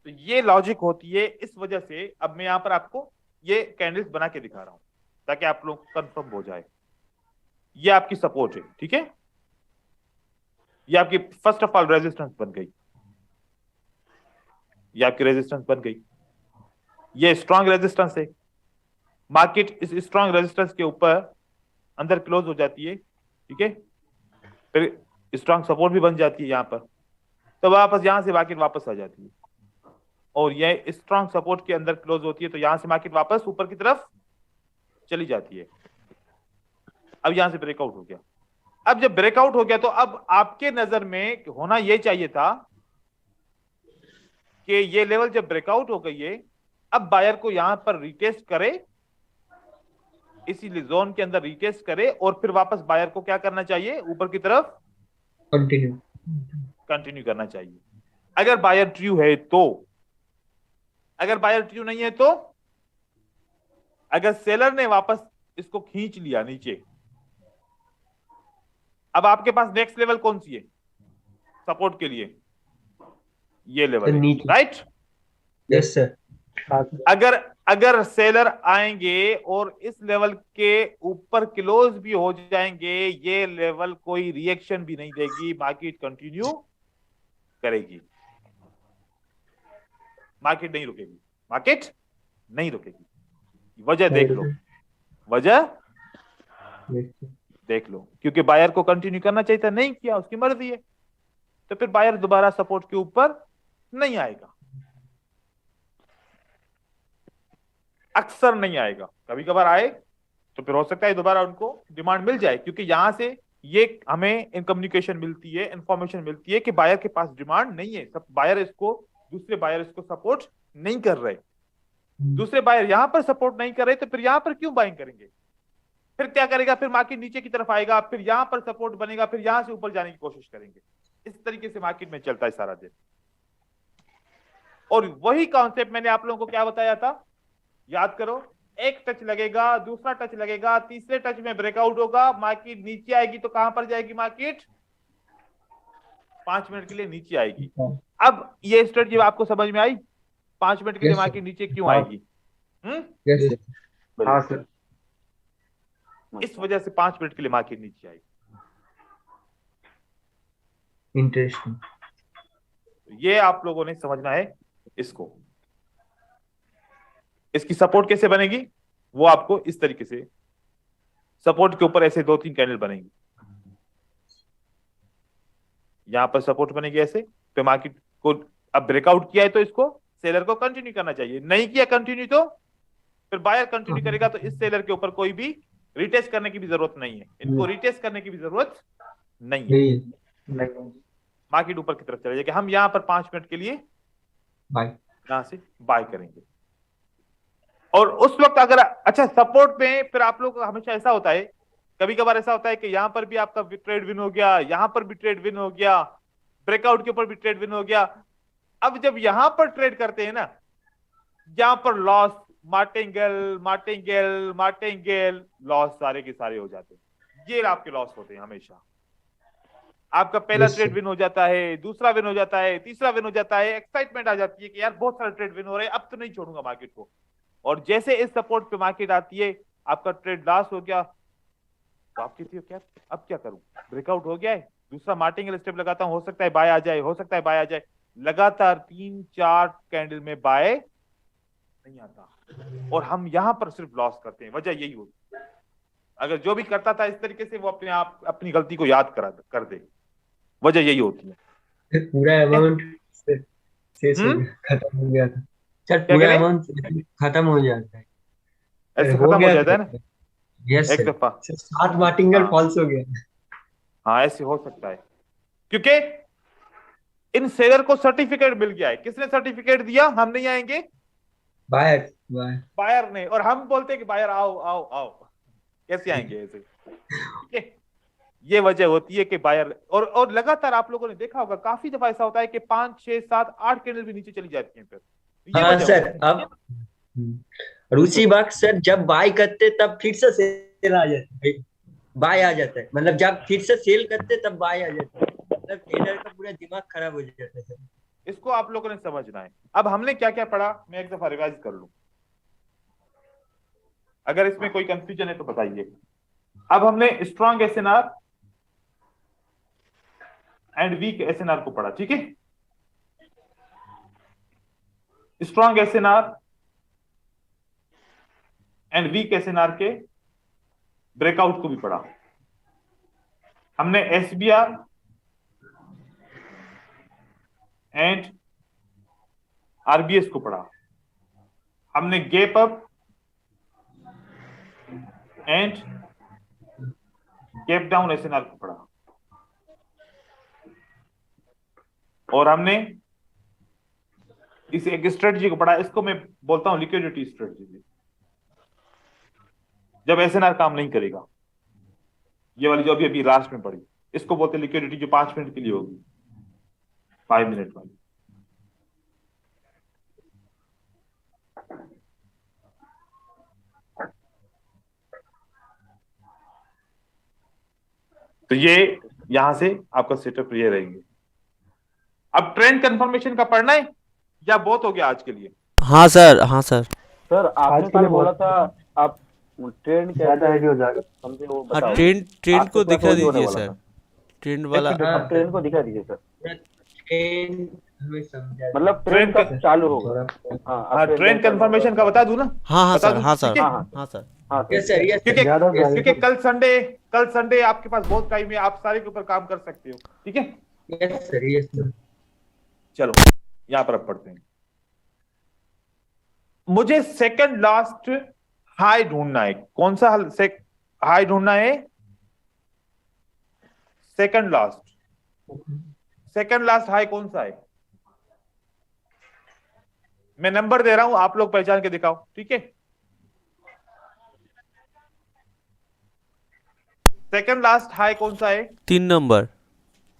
S2: तो ये लॉजिक होती है। इस वजह से अब मैं यहां पर आपको ये कैंडल्स बना के दिखा रहा हूं ताकि आप लोग कंफर्म हो जाए। ये आपकी सपोर्ट है, ठीक है, ये आपकी फर्स्ट ऑफ ऑल रेजिस्टेंस बन गई, ये आपकी रेजिस्टेंस बन गई, ये स्ट्रांग रेजिस्टेंस है। मार्केट इस स्ट्रांग रेजिस्टेंस के ऊपर अंदर क्लोज हो जाती है, ठीक है, फिर स्ट्रांग सपोर्ट भी बन जाती है यहां पर, तो वापस यहां से मार्केट वापस आ जाती है और ये स्ट्रांग सपोर्ट के अंदर क्लोज होती है, तो यहां से मार्केट वापस ऊपर की तरफ चली जाती है। अब यहां से ब्रेकआउट हो गया। अब जब ब्रेकआउट हो गया तो अब आपके नजर में होना यह चाहिए था कि ये लेवल जब ब्रेकआउट हो गई है, अब बायर को यहां पर रिटेस्ट करे, इसी जोन के अंदर रिटेस्ट करे और फिर वापस बायर को क्या करना चाहिए, ऊपर की तरफ कंटिन्यू करना चाहिए। अगर बायर ट्रू है तो, अगर बायर ट्रू नहीं है तो, अगर सेलर ने वापस इसको खींच लिया नीचे, अब आपके पास नेक्स्ट लेवल कौन सी है सपोर्ट के लिए, ये लेवल है,
S5: नीचे।
S2: राइट?
S5: Yes sir.
S2: अगर सेलर आएंगे और इस लेवल के ऊपर क्लोज भी हो जाएंगे, ये लेवल कोई रिएक्शन भी नहीं देगी, मार्केट कंटिन्यू करेगी, मार्केट नहीं रुकेगी, मार्केट नहीं रुकेगी। वजह देख लो, वजह देख लो, क्योंकि बायर को कंटिन्यू करना चाहिए था, नहीं किया, उसकी मर्जी है, तो फिर बायर दोबारा सपोर्ट के ऊपर नहीं आएगा, अक्सर नहीं आएगा, कभी कभार आए तो फिर हो सकता है दोबारा उनको डिमांड मिल जाए, क्योंकि यहां से ये हमें इन कम्युनिकेशन मिलती है, इंफॉर्मेशन मिलती है कि बायर के पास डिमांड नहीं है, सब बायर इसको, दूसरे बायर इसको सपोर्ट नहीं कर रहे, दूसरे बायर यहां पर सपोर्ट नहीं कर रहे, तो फिर यहां पर क्यों बाइंग करेंगे? फिर क्या करेगा, फिर मार्केट नीचे की तरफ आएगा, फिर यहां पर सपोर्ट बनेगा, फिर यहां से ऊपर जाने की कोशिश करेंगे। इस तरीके से मार्केट में चलता है सारा दिन। और वही कॉन्सेप्ट मैंने आप लोगों को क्या बताया था, याद करो, एक टच लगेगा, दूसरा टच लगेगा, तीसरे टच में ब्रेकआउट होगा, मार्केट नीचे आएगी, तो कहां पर जाएगी मार्केट? 5 मिनट के लिए नीचे आएगी। अब ये स्ट्रेटजी आपको समझ में आई? 5 मिनट के लिए मार्केट नीचे क्यों आएगी?
S1: हाँ सर।
S2: इस वजह से 5 मिनट के लिए मार्केट नीचे आएगी।
S5: इंटरेस्टिंग।
S2: ये आप लोगों ने समझना है इसको। इसकी सपोर्ट कैसे बनेगी, वो आपको इस तरीके से, सपोर्ट के ऊपर ऐसे 2-3 कैंडल बनेंगी, यहां पर सपोर्ट बनेगी ऐसे, तो मार्केट को अब ब्रेकआउट किया है तो इसको सेलर को कंटिन्यू करना चाहिए, नहीं किया कंटिन्यू तो फिर बायर कंटिन्यू करेगा, तो इस सेलर के ऊपर कोई भी रिटेस्ट करने की भी जरूरत नहीं है, इनको रिटेस्ट करने की भी जरूरत नहीं है, मार्केट ऊपर की तरफ चले जाएगी। हम यहां पर 5 मिनट के लिए यहां से बाय करेंगे। और उस वक्त अगर अच्छा सपोर्ट में, फिर आप लोग हमेशा ऐसा होता है, कभी कभार ऐसा होता है कि यहां पर भी आपका ट्रेड विन हो गया, यहां पर भी ट्रेड विन हो गया, ब्रेकआउट के ऊपर भी ट्रेड विन हो गया। अब जब यहां पर ट्रेड करते हैं ना, यहां पर लॉस, मार्टिंगेल लॉस सारे के सारे हो जाते हैं, ये आपके लॉस होते हैं हमेशा। आपका पहला ट्रेड विन हो जाता है, दूसरा विन हो जाता है, तीसरा विन हो जाता है, एक्साइटमेंट आ जाती है कि यार बहुत सारे ट्रेड विन हो रहे हैं, अब तो नहीं छोड़ूंगा मार्केट को। और जैसे इस सपोर्ट पे मार्केट आती है, आपका ट्रेड लॉस हो गया, तो आप कहते हो क्या अब क्या करूं, ब्रेकआउट हो गया है, दूसरा मार्टिंगेल स्टेप लगाता हूं, हो सकता है बाय आ जाए, हो सकता है बाय आ जाए। लगातार 3-4 कैंडल में बाय नहीं आता और हम यहां पर सिर्फ लॉस करते हैं। वजह यही होती है, अगर जो भी करता था इस तरीके से वो अपने आप अपनी गलती को याद कर दे, वजह यही होती है।
S5: पूरा अमाउंट खत्म हो गया था सर, पूरा अमाउंट खत्म हो जाता है,
S2: ऐसे खत्म हो जाता है ना,
S5: यस
S2: एक दफा
S5: 7 मार्टिंगेल फॉल्स हो गया।
S2: हाँ ऐसे हो सकता है, क्योंकि इन सेलर को सर्टिफिकेट मिल गया है। किसने सर्टिफिकेट दिया? हम नहीं आएंगे, बायर ने। और हम बोलते हैं कि बायर आओ आओ आओ, कैसे आएंगे ऐसे? ठीक है, ये वजह होती है कि बायर और लगातार आप लोगों ने देखा होगा, काफी दफा ऐसा होता है कि 5 6 7 8 कैंडल भी नीचे चली जाती हैं फिर, ये
S5: हाँ
S2: वजह
S5: सर।
S2: होती है।
S5: अब और उसी वक्त सर जब बाय करते तब फिर से सेल आ जाता है, बाय आ जाता है, मतलब जब फिर से सेल करते तब बाय आ जाता है, मतलब ट्रेडर का पूरा दिमाग खराब हो जाता है सर।
S2: इसको आप लोगों ने समझना है। अब हमने क्या क्या पढ़ा, मैं एक दफा रिवाइज कर लूं, अगर इसमें कोई कंफ्यूजन है तो बताइए। अब हमने strong SNR and weak SNR को पढ़ा, ठीक है। Strong SNR and weak SNR के ब्रेकआउट को भी पढ़ा। हमने एसबीआर एंड आरबीएस को पढ़ा। हमने gap up and gap down SNR को पढ़ा। और हमने इस एक स्ट्रेटजी को पढ़ा, इसको मैं बोलता हूं लिक्विडिटी स्ट्रेटजी। जब एसएनआर काम नहीं करेगा, ये वाली जो अभी लास्ट में पढ़ी, इसको बोलते हैं लिक्विडिटी, जो 5 मिनट के लिए होगी, 5 मिनट वाली। तो ये यहां से आपका सेटअप ये रहेंगे। अब ट्रेंड कंफर्मेशन का पढ़ना है या बहुत हो गया आज के लिए?
S3: हाँ सर, हाँ सर।
S7: सर आपने
S1: आज के लिए
S7: कल बोला
S1: बहुत
S7: था आप ट्रेंड
S1: ज्यादा हैवी हो जाएगा।
S7: समझे, वो
S3: हाँ,
S7: बताओ।
S3: ट्रेंड
S7: आपके
S3: को
S7: पास
S3: दिखा
S7: वही होने
S3: दीजिए
S7: वाला
S3: सर,
S7: था।
S3: ट्रेंड वाला।
S5: हाँ,
S7: आप ट्रेंड को दिखा दीजिए सर,
S5: ट्रेंड हमें समझा
S7: मतलब ट्रेंड
S2: ट्रेंड
S7: कब चालू होगा।
S2: हाँ,
S7: आप
S2: ट्रेंड कंफर्मेशन का बता दूं ना?
S3: हाँ हाँ
S2: बता
S3: सर,
S2: दूं,
S3: हाँ
S2: ठीक
S3: सर,
S2: है?
S7: हाँ, हाँ।
S3: हाँ सर।
S7: हाँ
S5: यस सर, यस
S2: क्योंकि
S1: ज्यादा हो जाएगा।
S2: क्योंकि कल संडे आपके पास बहुत टाइम है, आप सारे के ऊपर काम कर सकते हो, ठीक है।
S5: Yes sir, yes sir.
S2: चलो यहां पर अब पढ़ते हैं। मुझे सेकंड लास्ट हाई ढूंढना है। कौन सा हाई ढूंढना है? सेकंड लास्ट हाई कौन सा है? मैं नंबर दे रहा हूं, आप लोग पहचान के दिखाओ, ठीक है। सेकंड लास्ट हाई कौन सा है?
S3: 3 नंबर।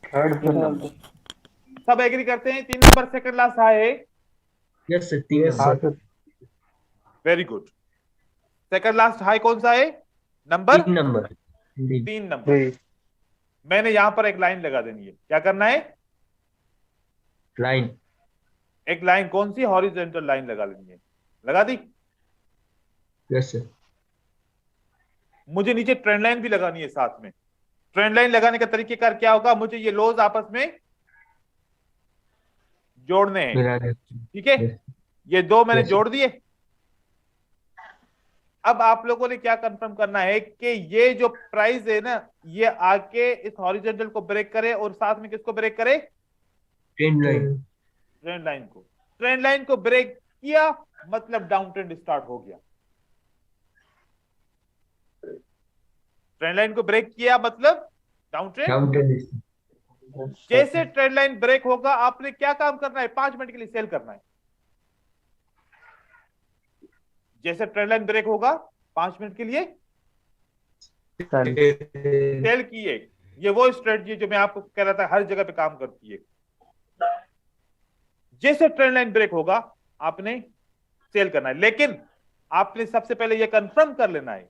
S1: Third number.
S2: सब एग्री करते हैं 3 नंबर सेकंड लास्ट हाई है?
S5: यस सर, 3
S1: हाँ
S5: number.
S1: Sir.
S2: Very good. Second last high कौन सा है? Number
S5: 3 number.
S2: 3 नंबर।
S1: जी।
S2: मैंने यहां पर एक लाइन लगा देनी है। क्या करना है?
S5: लाइन।
S2: एक लाइन, कौन सी? हॉरिजॉन्टल लाइन लगा लेनी है। लगा दी?
S5: Yes sir.
S2: मुझे नीचे ट्रेंड लाइन भी लगानी है साथ में। ट्रेंड लाइन लगाने का तरीकेकार क्या होगा? मुझे ये लोज आपस में जोड़ने हैं,
S5: मिला दे।
S2: ठीक है।
S5: Yes.
S2: ये दो मैंने
S5: Yes.
S2: जोड़ दिए। अब आप लोगों ने क्या कंफर्म करना है कि ये जो प्राइस है ना, ये आके इस हॉरिजॉन्टल को ब्रेक करे और साथ में किसको ब्रेक करे?
S5: Trend line.
S2: ट्रेंड लाइन को। ट्रेंड लाइन को ब्रेक किया मतलब डाउन ट्रेंड स्टार्ट हो गया। ट्रेंड लाइन को ब्रेक किया मतलब डाउन ट्रेंड।
S5: Down trend.
S2: जैसे ट्रेंड लाइन ब्रेक होगा, आपने क्या काम करना है? 5 मिनट के लिए सेल करना है। जैसे ट्रेंड लाइन ब्रेक होगा 5 मिनट के लिए सेल किए। ये वो स्ट्रेटजी जो मैं आपको कह रहा था हर जगह पे काम करती है। जैसे ट्रेंड लाइन ब्रेक होगा आपने सेल करना है, लेकिन आपने सबसे पहले यह कंफर्म कर लेना है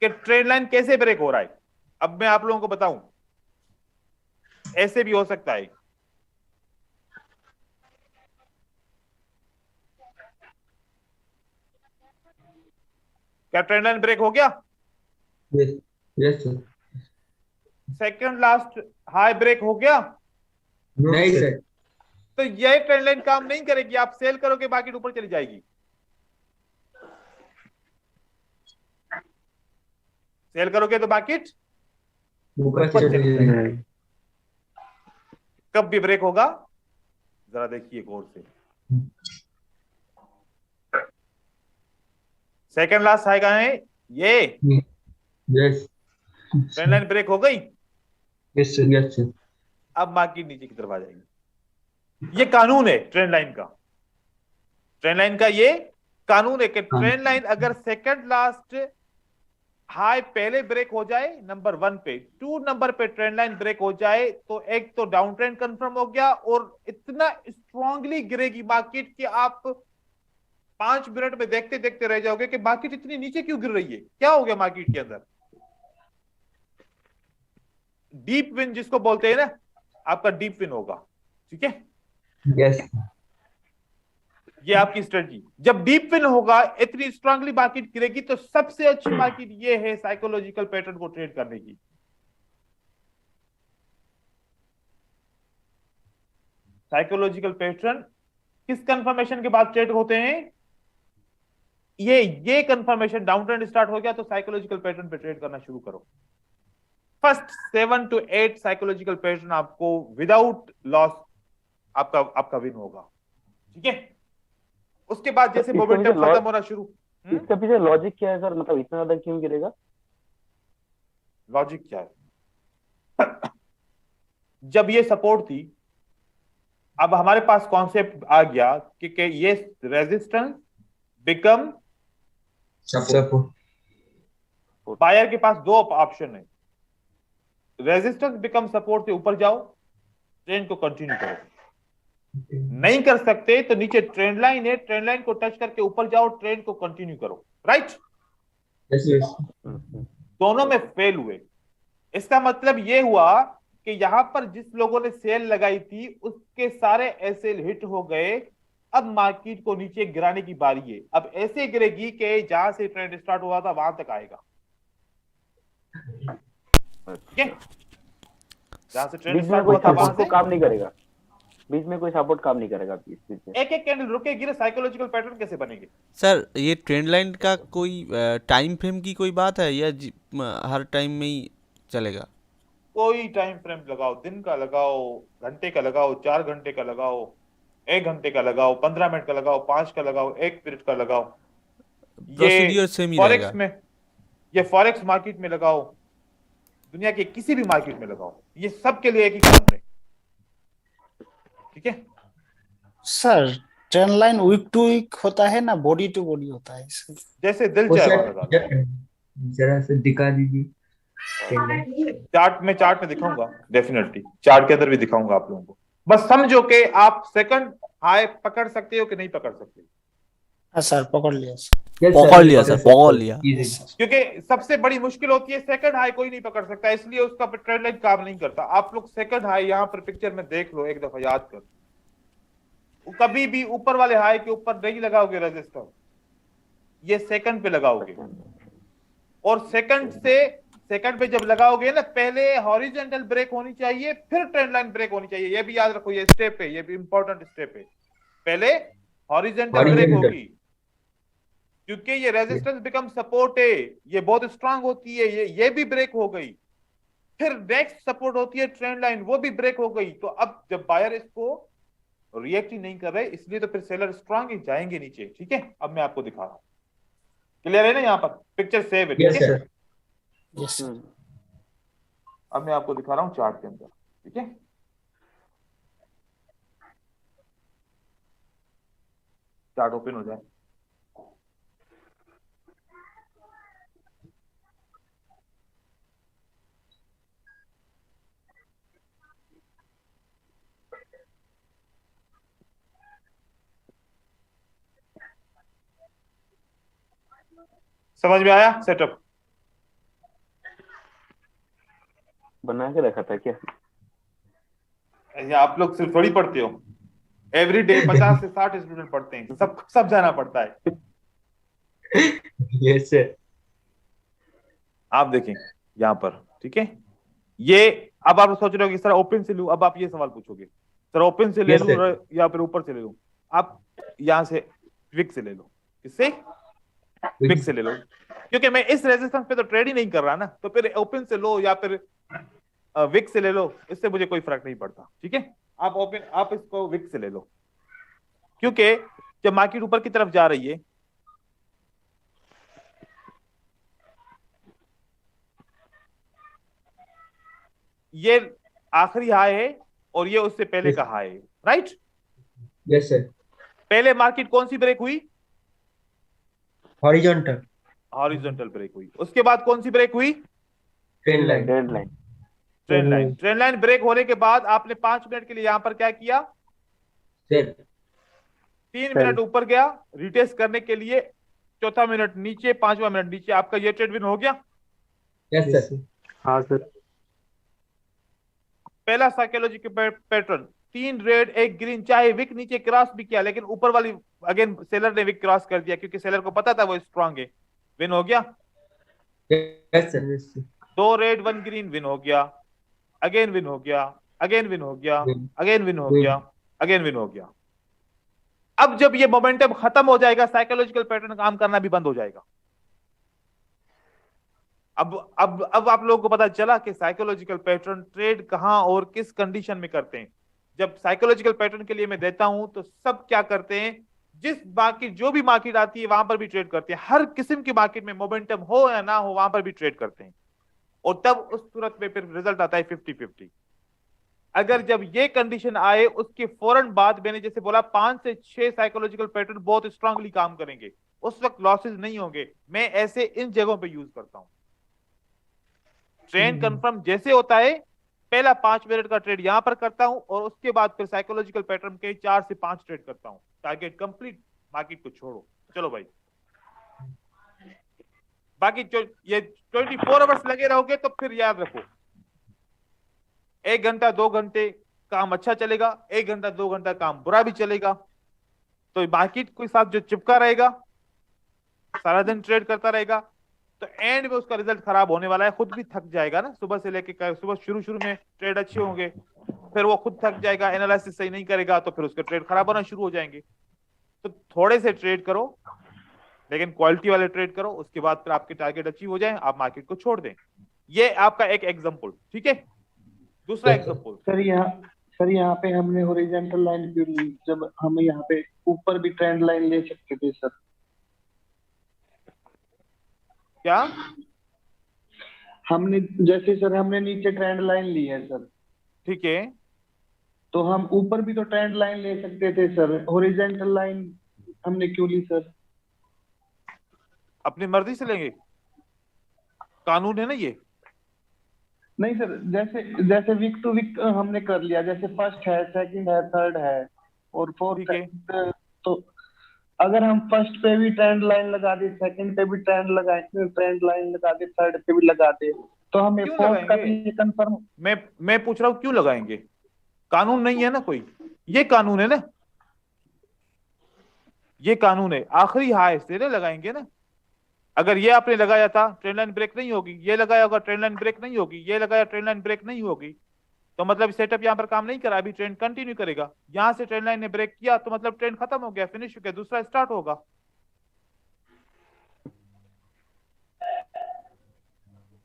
S2: कि ट्रेंड लाइन कैसे ब्रेक हो रहा है। अब मैं आप लोगों को बताऊं, ऐसे भी हो सकता है। क्या ट्रेंड लाइन ब्रेक हो गया?
S5: Yes, yes sir.
S2: Second last high break हो गया?
S5: नहीं सर।
S2: तो यह ट्रेंड लाइन काम नहीं करेगी। आप सेल करोगे, मार्केट ऊपर चली जाएगी। सेल करोगे तो मार्केट
S5: ऊपर
S2: ऊपर
S5: चली
S2: चली
S5: जाएगी।
S2: जाएगी। कब भी ब्रेक होगा जरा देखिए गौर से। सेकंड लास्ट हाई कहां है? ये
S5: यस।
S2: ट्रेंड लाइन ब्रेक हो गई।
S5: Yes sir, yes sir.
S2: अब मार्केट नीचे की तरफ आ जाएगी। ये कानून है ट्रेंड लाइन का। ट्रेंड लाइन का ये कानून है कि ट्रेंड लाइन अगर सेकंड लास्ट हाई पहले ब्रेक हो जाए नंबर 1 पे, 2 नंबर पे ट्रेंड लाइन ब्रेक हो जाए तो एक तो डाउन ट्रेंड कंफर्म हो गया और इतना स्ट्रांगली गिरेगी मार्केट कि आप 5 मिनट में देखते देखते रह जाओगे कि मार्केट इतनी नीचे क्यों गिर रही है, क्या हो गया मार्केट के अंदर। डीप विन जिसको बोलते हैं ना, आपका डीप विन होगा, ठीक है।
S5: यस
S2: ये आपकी स्ट्रेटजी, जब डीप विन होगा, इतनी स्ट्रांगली मार्केट गिरेगी, तो सबसे अच्छी मार्केट ये है साइकोलॉजिकल पैटर्न को ट्रेड करने की। साइकोलॉजिकल पैटर्न किस कंफर्मेशन के बाद ट्रेड होते हैं? ये कंफर्मेशन डाउन ट्रेंड स्टार्ट हो गया तो साइकोलॉजिकल पैटर्न पे ट्रेड करना शुरू करो। फर्स्ट 7 to 8 साइकोलॉजिकल पैटर्न आपको विदाउट लॉस आपका विन होगा, ठीक है। उसके बाद जैसे
S7: इसके
S2: मोमेंटम
S7: पीछे
S2: खत्म होना शुरू,
S7: इसके पीछे लॉजिक क्या है सर, मतलब इतना ज्यादा क्यों गिरेगा?
S2: लॉजिक क्या है? जब ये सपोर्ट थी, अब हमारे पास कॉन्सेप्ट आ गया कि ये रेजिस्टेंस बिकम
S5: सपोर्ट।
S2: बायर के पास दो ऑप्शन है, रेजिस्टेंस बिकम सपोर्ट से ऊपर जाओ, ट्रेंड को कंटिन्यू करो, नहीं कर सकते तो नीचे ट्रेंड लाइन है, ट्रेंड लाइन को टच करके ऊपर जाओ, ट्रेंड को कंटिन्यू करो, राइट।
S5: यस
S2: दोनों में फेल हुए। इसका मतलब ये हुआ कि यहां पर जिस लोगों ने सेल लगाई थी उसके सारे एसएल हिट हो गए। अब मार्केट को नीचे गिराने की बारी है, अब ऐसे गिरेगी कि जहां से ट्रेंड स्टार्ट हुआ था वहां तक आएगा, ठीक है। जहां से ट्रेंड
S7: बीच में
S2: स्टार्ट
S7: कोई
S2: हुआ था वहां
S7: सपोर्ट
S2: से
S7: काम नहीं करेगा, बीच में कोई सपोर्ट काम नहीं करेगा बीच में।
S2: एक एक कैंडल रुकेगी, साइकोलॉजिकल पैटर्न कैसे बनेंगे?
S3: सर ये ट्रेंड लाइन का कोई टाइम फ्रेम की कोई बात है या हर टाइम में ही चलेगा?
S2: कोई टाइम फ्रेम लगाओ, दिन का लगाओ, घंटे का लगाओ, 4 घंटे का लगाओ, 1 घंटे का लगाओ, 15 मिनट का लगाओ, 5 का लगाओ, 1 मिनट का लगाओ,
S3: प्रोसीडियर सेम ही
S2: फॉरेक्स
S3: रहेगा।
S2: में, ये फॉरेक्स मार्केट में लगाओ, दुनिया के किसी भी मार्केट में लगाओ, ये सब के लिए एक ही कानून है, ठीक है।
S4: Sir trend line weak to weak होता है ना बॉडी टू बॉडी होता है सर?
S2: जैसे दिल
S5: वो
S2: चाहे
S5: सर
S2: वहां लगा लो।
S5: जरा से दिखा दीजिए।
S2: चार्ट में दिखाऊंगा, डेफिनेटली चार्ट के अंदर भी दिखाऊंगा आप लोगों को। बस समझो कि आप सेकंड हाई पकड़ सकते हो कि नहीं पकड़ सकते,
S4: हाँ सर पकड़ लिया सर।
S5: Yes,
S3: पकड़
S5: sir,
S3: लिया सर, पकड़ लिया।
S5: Easy.
S2: क्योंकि सबसे बड़ी मुश्किल होती है सेकंड हाई कोई नहीं पकड़ सकता, इसलिए उसका ट्रेंड लाइन काम नहीं करता। आप लोग सेकंड हाई यहाँ पर पिक्चर में देख लो, एक दफा याद कर, कभी भी ऊपर वाले हाई के ऊपर नहीं लगाओगे रेजिस्टेंस, ये सेकंड पे लगाओगे, और सेकंड पे जब लगाओगे ना, पहले हॉरिजॉन्टल ब्रेक होनी चाहिए, फिर ट्रेंड लाइन ब्रेक होनी चाहिए, ये भी याद रखो, ये स्टेप है, ये भी इंपॉर्टेंट स्टेप है। पहले हॉरिजॉन्टल ब्रेक
S5: Horizontal.
S2: होगी, क्योंकि ये रेजिस्टेंस बिकम सपोर्ट है, ये बहुत स्ट्रांग होती है, ये भी ब्रेक हो गई, फिर नेक्स्ट सपोर्ट होती है ट्रेंड लाइन, वो भी ब्रेक हो गई। तो अब जब बायर इसको रिएक्ट ही नहीं कर रहे, इसलिए तो फिर सेलर स्ट्रांग ही जाएंगे नीचे, ठीक है। अब मैं आपको दिखा रहा हूं, क्लियर है ना, यहाँ पर पिक्चर सेव है,
S5: Yes,
S2: ठीक है।
S5: sir.
S4: Yes sir.
S2: अब मैं आपको दिखा रहा हूं चार्ट के अंदर, ठीक है। चार्ट ओपन हो जाए, समझ में आया सेटअप?
S7: बना के रखा था क्या?
S2: ये आप लोग सिर्फ थोड़ी पढ़ते हो, एवरी डे 50 से 60 स्टूडेंट पढ़ते हैं, सब जाना पड़ता है।
S5: Yes, sir.
S2: आप देखें यहाँ पर, ठीक है। ये अब आप सोच रहे हो कि सर ओपन से लूं, अब आप ये सवाल पूछोगे सर ओपन से ले
S5: Yes,
S2: लूं या फिर ऊपर से ले लूं? आप यहाँ से विक से ले लो, किससे? विक से ले लो, क्योंकि मैं इस रेजिस्टेंस पे तो ट्रेड ही नहीं कर रहा ना, तो फिर ओपन से लो या फिर विक से ले लो, इससे मुझे कोई फर्क नहीं पड़ता, ठीक है। आप इसको विक से ले लो, क्योंकि जब मार्केट ऊपर की तरफ जा रही है, ये आखिरी हाई है और ये उससे पहले का हाई है, राइट।
S5: Yes, sir.
S2: पहले मार्केट कौन सी ब्रेक हुई?
S5: Horizontal.
S2: हॉरिजॉन्टल ब्रेक हुई। उसके बाद कौन सी ब्रेक हुई?
S5: Trend line.
S7: Trend line.
S2: Trend line. Trend line break होने के बाद आपने 5 मिनट के लिए यहां पर क्या किया?
S5: सेल।
S2: 3 मिनट ऊपर गया रिटेस्ट करने के लिए, चौथा मिनट नीचे, 5वां मिनट नीचे, आपका ये ट्रेड विन हो गया।
S5: Yes sir.
S1: हाँ सर।
S2: पहला साइकोलॉजिकल पैटर्न, 3 रेड 1 ग्रीन, चाहे विक नीचे क्रॉस भी किया लेकिन ऊपर वाली अगेन सेलर ने विक क्रॉस कर दिया क्योंकि सेलर को पता था वो स्ट्रांग है, विन हो गया।
S5: Yes sir.
S2: 2 red 1 green, win हो गया, अगेन विन हो गया, अगेन विन हो गया, अगेन विन हो गया, अगेन विन हो गया। अब जब ये मोमेंटम खत्म हो जाएगा साइकोलॉजिकल पैटर्न काम करना भी बंद हो जाएगा। अब आप लोगों को पता चला कि साइकोलॉजिकल पैटर्न ट्रेड कहां और किस कंडीशन में करते हैं। जब साइकोलॉजिकल पैटर्न के लिए मैं देता हूं तो सब क्या करते हैं, जिस मार्केट जो भी मार्केट आती है वहां पर भी ट्रेड करते हैं, हर किस्म की मार्केट में मोमेंटम हो या ना हो वहां पर भी ट्रेड करते हैं, और तब उस सूरत में फिर रिजल्ट आता है 50-50। अगर जब ये कंडीशन आए उसके फौरन बाद मैंने जैसे बोला 5 से 6 साइकोलॉजिकल पैटर्न बहुत स्ट्रांगली काम करेंगे, उस वक्त लॉसेस नहीं होंगे। मैं ऐसे इन जगहों पे यूज करता हूं। ट्रेंड कंफर्म जैसे होता है, पहला 5 मिनट का ट्रेड यहां पर करता हूं और उसके बाद फिर साइकोलॉजिकल पैटर्न के 4 से 5 ट्रेड करता हूं, टारगेट कंप्लीट, मार्केट को छोड़ो। चलो भाई, बाकी जो ये 24 आवर्स लगे रहोगे तो फिर याद रखो 1 घंटा 2 घंटे काम अच्छा चलेगा, 1 घंटा 2 घंटा काम बुरा भी चलेगा। तो मार्केट के साथ जो चिपका रहेगा, सारा दिन ट्रेड करता रहेगा, तो एंड में उसका रिजल्ट खराब होने वाला है, खुद भी थक जाएगा ना। सुबह से लेके सुबह शुरू में ट्रेड अच्छे होंगे, फिर वो खुद थक जाएगा, एनालिसिस सही नहीं करेगा तो फिर उसके ट्रेड खराब होना शुरू हो जाएंगे। तो थोड़े से ट्रेड करो लेकिन क्वालिटी वाले ट्रेड करो, उसके बाद फिर आपके टारगेट अचीव हो जाए, आप मार्केट को छोड़ दें। ये आपका एक एग्जांपल, ठीक है। दूसरा एग्जांपल,
S8: सर यहाँ पे हमने हॉरिजॉन्टल लाइन क्यों ली, जब हम यहाँ पे ऊपर भी ट्रेंड लाइन ले सकते थे सर।
S2: क्या
S8: हमने जैसे सर हमने नीचे ट्रेंड लाइन ली है सर,
S2: ठीक है,
S8: तो हम ऊपर भी तो ट्रेंड लाइन ले सकते थे सर, हॉरिजॉन्टल लाइन हमने क्यों ली सर?
S2: अपनी मर्जी से लेंगे, कानून है ना ये।
S8: नहीं सर, जैसे जैसे वीक टू वीक हमने कर लिया, जैसे फर्स्ट है, सेकंड है, थर्ड है और फोर्थ
S2: ठीक है।
S8: है, तो अगर हम फर्स्ट पे भी ट्रेंड लाइन लगा दे, सेकंड पे भी ट्रेंड लाइन लगा दे, थर्ड पे भी लगा दे, तो हमें
S2: क्यों
S8: फोर्थ का
S2: लगाएंगे?
S8: भी कंफर्म।
S2: मैं पूछ रहा हूं क्यों लगाएंगे? कानून नहीं है ना कोई, ये कानून है ना, ये कानून है। आखिरी हाय से ना लगाएंगे ना। अगर ये आपने लगाया था ट्रेंड लाइन ब्रेक नहीं होगी, ये लगाया होगा ट्रेंड लाइन ब्रेक नहीं होगी, ये लगाया ट्रेंड लाइन ब्रेक नहीं होगी, तो मतलब सेटअप यहाँ पर काम नहीं करा, अभी ट्रेंड कंटिन्यू करेगा। यहां से ट्रेंड लाइन ने ब्रेक किया तो मतलब ट्रेंड खत्म हो गया, फिनिश हो गया, दूसरा स्टार्ट होगा।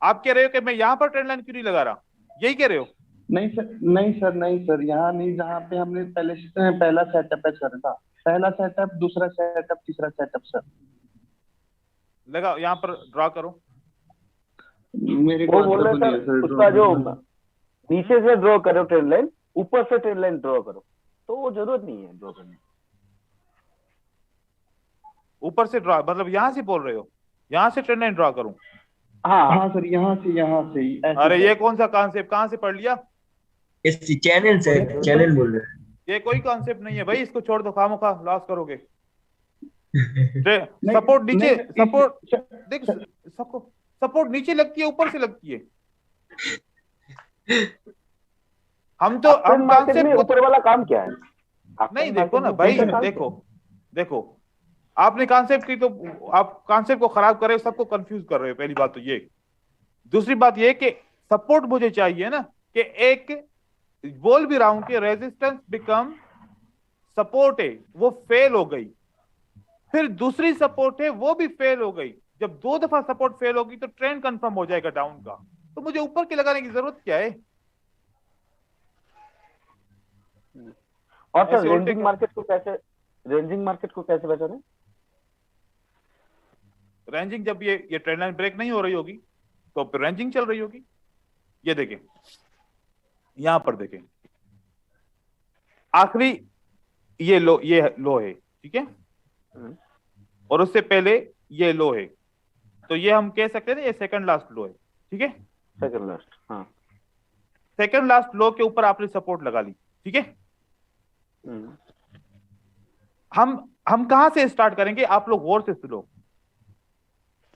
S2: आप कह रहे हो कि मैं यहां पर ट्रेंड लाइन क्यों नहीं लगा रहा, यही कह रहे हो?
S8: नहीं सर, यहाँ नहीं, जहाँ पे हमने पहला सेटअप है सर का, पहला सेटअप, दूसरा सेटअप, तीसरा सेटअप सर।
S2: लगा, यहाँ पर ड्रॉ करो।
S8: मेरे
S7: वो बोल रहे सर उसका जो नीचे से ड्रॉ करो ट्रेंड लाइन, ऊपर से ट्रेंड लाइन ड्रॉ करो, तो वो जरूरत नहीं है ड्रॉ करने।
S2: ऊपर से ड्रॉ मतलब यहां से बोल रहे हो, यहां से ट्रेंड लाइन ड्रॉ करूं?
S8: हाँ सर, यहाँ से ही ऐसे
S2: अरे
S8: सर।
S2: ये कौन सा कॉन्सेप्ट, कहां से पढ़ लिया?
S5: इस चैनल से, चैनल बोल रहे हैं।
S2: ये कोई कॉन्सेप्ट नहीं है भाई, इसको छोड़ दो, खामोखा लॉस करोगे।
S8: नहीं,
S2: सपोर्ट नीचे,
S8: नहीं,
S2: सपोर्ट देख, सपोर्ट नीचे लगती है, ऊपर से लगती है। हम
S7: मार्केट में ऊपर वाला काम क्या है?
S2: नहीं, देखो ना भाई, देखो आपने कॉन्सेप्ट की तो आप कॉन्सेप्ट को खराब कर रहे हो, सबको कंफ्यूज कर रहे हो, पहली बात तो ये। दूसरी बात ये कि सपोर्ट मुझे चाहिए ना, कि एक बोल भी रहा हूं कि रेजिस्टेंस बिकम सपोर्ट है, वो फेल हो गई, फिर दूसरी सपोर्ट है वो भी फेल हो गई। जब 2 दफा सपोर्ट फेल होगी तो ट्रेंड कंफर्म हो जाएगा डाउन का, तो मुझे ऊपर के लगाने की जरूरत क्या है?
S7: और सर रेंजिंग मार्केट को कैसे बचाने?
S2: रेंजिंग जब ये ट्रेंड लाइन ब्रेक नहीं हो रही होगी तो फिर रेंजिंग चल रही होगी। ये देखें, यहां पर देखें, आखिरी ये लो है, ठीक है, और उससे पहले ये लो है, तो ये हम कह सकते हैं ना ये सेकंड लास्ट लो है, ठीक है।
S7: सेकंड लास्ट, हाँ।
S2: सेकंड लास्ट लो के ऊपर आपने सपोर्ट लगा ली, ठीक है।
S7: हम्म,
S2: हम कहां से स्टार्ट करेंगे, आप लोग गौर से सुनो।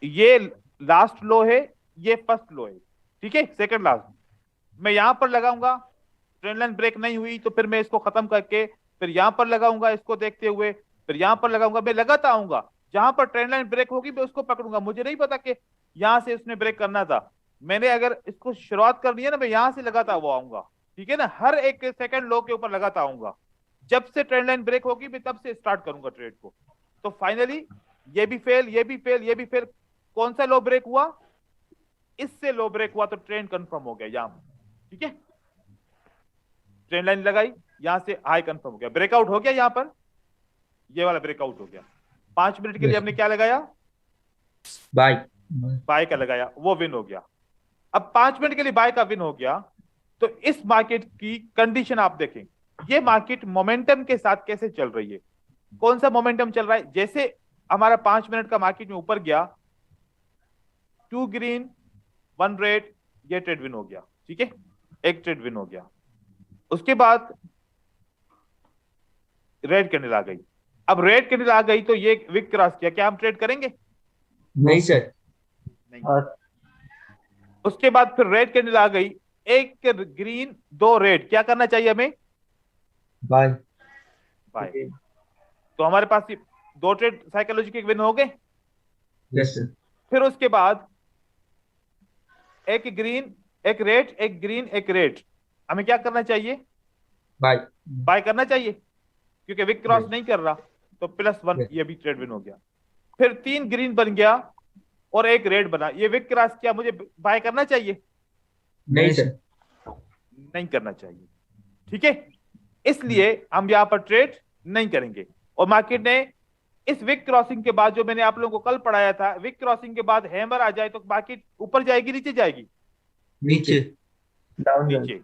S2: ये लास्ट लो है, ये फर्स्ट लो है, ठीक है, सेकंड लास्ट। मैं यहां पर लगाऊंगा, ट्रेंड लाइन ब्रेक नहीं हुई तो फिर मैं इसको खत्म करके फिर यहां पर लगाऊंगा इसको देखते हुए, फिर यहां पर लगाऊंगा, मैं लगाता आऊंगा। जहां पर ट्रेंड लाइन ब्रेक होगी मैं उसको पकड़ूंगा। मुझे नहीं पता कि यहां से उसने ब्रेक करना था, मैंने अगर इसको शुरुआत करनी है ना, मैं यहां से लगाता हुआ आऊंगा, ठीक है ना। हर एक सेकंड लो के ऊपर लगाता आऊंगा, जब से ट्रेंड लाइन ब्रेक होगी मैं तब से स्टार्ट करूंगा ट्रेड को। तो फाइनली ये भी फेल, ये भी फेल, ये भी फेल। कौन सा लो ब्रेक हुआ, इससे लो ब्रेक हुआ, तो ट्रेंड कंफर्म हो गया यहां, ठीक है। ट्रेंड लाइन लगाई, यहां से हाई कंफर्म हो गया, ब्रेकआउट हो गया यहां पर, ये वाला ब्रेकआउट हो गया। 5 मिनट के लिए हमने क्या लगाया,
S5: बाय।
S2: बाय का लगाया, वो विन हो गया। अब 5 मिनट के लिए बाय का विन हो गया, तो इस मार्केट की कंडीशन आप देखें, ये मार्केट मोमेंटम के साथ कैसे चल रही है। कौन सा मोमेंटम चल रहा है, जैसे हमारा 5 मिनट का मार्केट में ऊपर गया, 2 ग्रीन 1 रेड, ये ट्रेड विन हो गया, ठीक है, एक ट्रेड विन हो गया। उसके बाद रेड कैंडल आ गई। अब रेड कैंडल आ गई तो ये विक क्रॉस किया, क्या हम ट्रेड करेंगे,
S5: नहीं सर।
S2: नहीं।
S1: और
S2: उसके बाद फिर रेड कैंडल आ गई, एक ग्रीन 2 रेड, क्या करना चाहिए हमें,
S5: बाय।
S2: बाय। तो हमारे पास ये 2 ट्रेड साइकोलॉजिकल विन हो गए।
S5: Yes sir.
S2: फिर उसके बाद एक ग्रीन एक रेड, एक ग्रीन एक रेड, हमें क्या करना चाहिए,
S5: बाय।
S2: बाय करना चाहिए, क्योंकि विक क्रॉस
S5: Yes.
S2: नहीं कर रहा, तो +1
S5: Yes.
S2: ये भी ट्रेड विन हो गया। फिर 3 ग्रीन बन गया और एक रेड बना, ये विक क्रॉस किया, मुझे बाय करना चाहिए,
S5: नहीं सर।
S2: नहीं करना चाहिए, ठीक है। इसलिए हम यहां पर ट्रेड नहीं करेंगे। और मार्केट ने इस विक क्रॉसिंग के बाद, जो मैंने आप लोगों को कल पढ़ाया था, विक क्रॉसिंग के बाद हैमर आ जाए तो मार्केट ऊपर जाएगी नीचे जाएगी,
S5: नीचे।
S1: डाउन
S2: नीचे।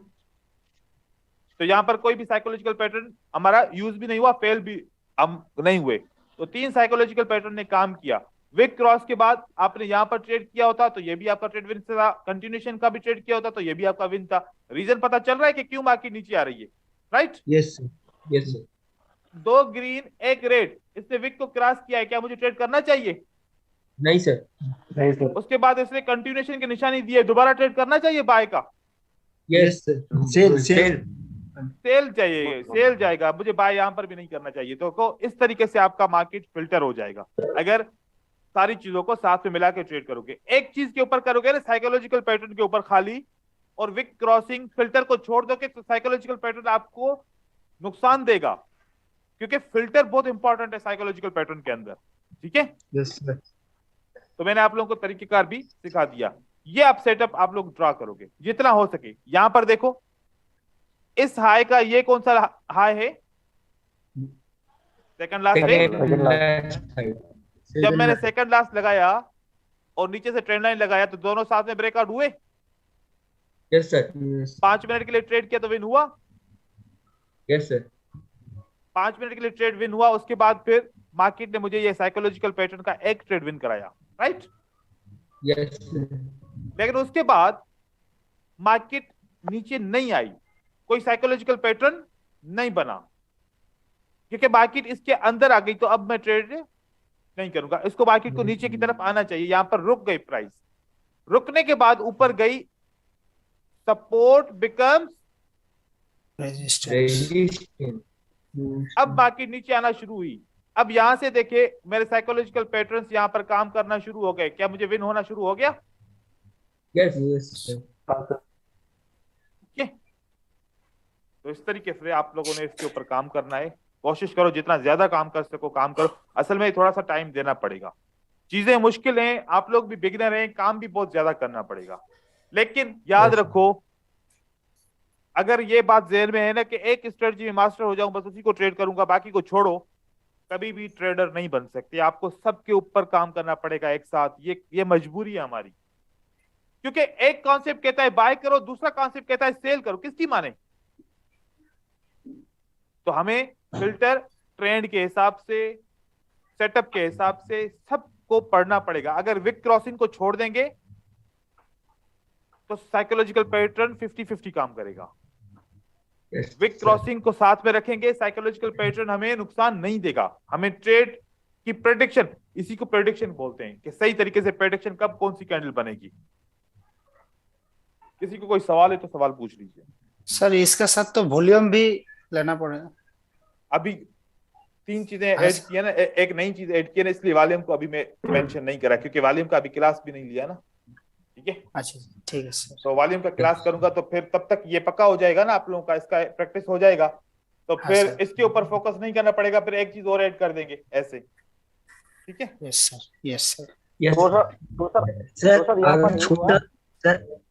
S2: तो यहां पर कोई भी साइकोलॉजिकल पैटर्न हमारा यूज भी नहीं हुआ, फेल भी हम नहीं हुए। तो 3 साइकोलॉजिकल पैटर्न ने काम किया। विक क्रॉस के बाद आपने यहां पर ट्रेड किया होता तो ये भी आपका ट्रेड विन था, कंटिन्यूएशन का भी ट्रेड किया होता तो ये भी आपका विन था। रीजन पता चल रहा है कि क्यों मार्केट नीचे आ रही है, right.
S5: Yes sir. Yes sir.
S2: 2 green 1 red, इसने विक को क्रॉस किया है, क्या मुझे ट्रेड करना चाहिए,
S5: नहीं सर।
S1: नहीं सर।
S2: उसके बाद इसने कंटिन्यूएशन की निशानी दी है, दोबारा ट्रेड करना चाहिए बाय का,
S5: yes sir. Sell sell.
S2: Sell चाहिए, सेल जाएगा, मुझे बाय यहां पर भी नहीं करना चाहिए। तो इस तरीके से आपका मार्केट फिल्टर हो जाएगा अगर सारी चीजों को साथ में मिला के ट्रेड करोगे। एक चीज के ऊपर करोगे ना, साइकोलॉजिकल पैटर्न के ऊपर खाली, और विक क्रॉसिंग फिल्टर को छोड़ दोगे तो साइकोलॉजिकल पैटर्न आपको नुकसान देगा, क्योंकि फिल्टर बहुत इंपॉर्टेंट है साइकोलॉजिकल पैटर्न के अंदर, ठीक है।
S5: Yes sir.
S2: तो मैंने आप लोगों को तरीकेकार भी सिखा दिया। ये आप सेटअप आप लोग ड्रा करोगे जितना हो सके। यहां पर देखो, इस हाई का ये कौन सा हाई है, सेकंड लास्ट है। जब मैंने सेकंड लास्ट लगाया और नीचे से ट्रेंड लाइन लगाया तो दोनों साथ में ब्रेकआउट हुए।
S5: Yes sir.
S2: 5 मिनट के लिए ट्रेड किया तो विन हुआ,
S5: यस सर।
S2: 5 मिनट के लिए ट्रेड विन हुआ। उसके बाद फिर मार्केट ने मुझे ये साइकोलॉजिकल पैटर्न का एक ट्रेड विन कराया, राइट।
S5: Yes sir.
S2: लेकिन उसके बाद मार्केट नीचे नहीं आई, कोई साइकोलॉजिकल पैटर्न नहीं बना, क्योंकि मार्केट इसके अंदर आ गई। तो अब मैं ट्रेड नहीं करूंगा, इसको मार्केट को नीचे की तरफ आना चाहिए। यहां पर रुक गई प्राइस, रुकने के बाद ऊपर गई, सपोर्ट बिकम्स
S4: रेजिस्टेंस।
S2: अब मार्केट नीचे आना शुरू हुई। अब यहां से देखे मेरे साइकोलॉजिकल पैटर्न्स यहां पर काम करना शुरू हो गए, क्या मुझे विन होना शुरू हो गया,
S5: यस यस।
S1: हाँ सर।
S2: तो इस तरीके से आप लोगों ने इसके ऊपर काम करना है। कोशिश करो जितना ज्यादा काम कर सको काम करो। असल में थोड़ा सा टाइम देना पड़ेगा, चीजें मुश्किल हैं, आप लोग भी बिगिनर हैं, काम भी बहुत ज्यादा करना पड़ेगा। लेकिन याद रखो, अगर ये बात जहन में है ना कि एक स्ट्रेटजी में मास्टर हो जाऊं बस उसी को ट्रेड करूंगा बाकी को छोड़ो, कभी भी ट्रेडर नहीं बन सकते। आपको सबके ऊपर काम करना पड़ेगा एक साथ, ये मजबूरी है हमारी। क्योंकि एक कॉन्सेप्ट कहता है बाय करो, दूसरा कॉन्सेप्ट कहता है सेल करो, किसकी माने। तो हमें फिल्टर ट्रेंड के हिसाब से, सेटअप के हिसाब से सबको को पढ़ना पड़ेगा। अगर विक क्रॉसिंग को छोड़ देंगे तो साइकोलॉजिकल पैटर्न 50-50 काम करेगा।
S5: Yes,
S2: Wick
S5: sir.
S2: क्रॉसिंग को साथ में रखेंगे, साइकोलॉजिकल पैटर्न हमें नुकसान नहीं देगा। हमें ट्रेड की प्रेडिक्शन, इसी को प्रेडिक्शन बोलते हैं कि सही तरीके से प्रेडिक्शन कब कौन सी कैंडल बनेगी। किसी को कोई सवाल है तो सवाल पूछ लीजिए।
S4: सर इसका साथ तो वॉल्यूम भी लेना पड़ेगा।
S2: अभी 3 चीजें
S4: हाँ,
S2: ऐड की है ना, एक नई चीज ऐड की है ना, इसलिए वॉल्यूम को अभी मैं मेंशन नहीं करा क्योंकि वॉल्यूम का अभी क्लास भी नहीं लिया ना। ठीक है,
S4: अच्छा ठीक है सर।
S2: तो वॉल्यूम का क्लास करूंगा तो फिर तब तक ये पक्का हो जाएगा ना आप लोगों का, इसका प्रैक्टिस हो जाएगा तो
S4: हाँ,
S2: फिर
S4: सर।
S2: इसके ऊपर फोकस नहीं करना पड़ेगा, फिर एक चीज और ऐड कर देंगे ऐसे। ठीक है,
S4: yes sir, yes sir.
S5: Yes,
S7: तो सर
S5: सर
S7: यहाँ पर
S5: अगर छोटा सर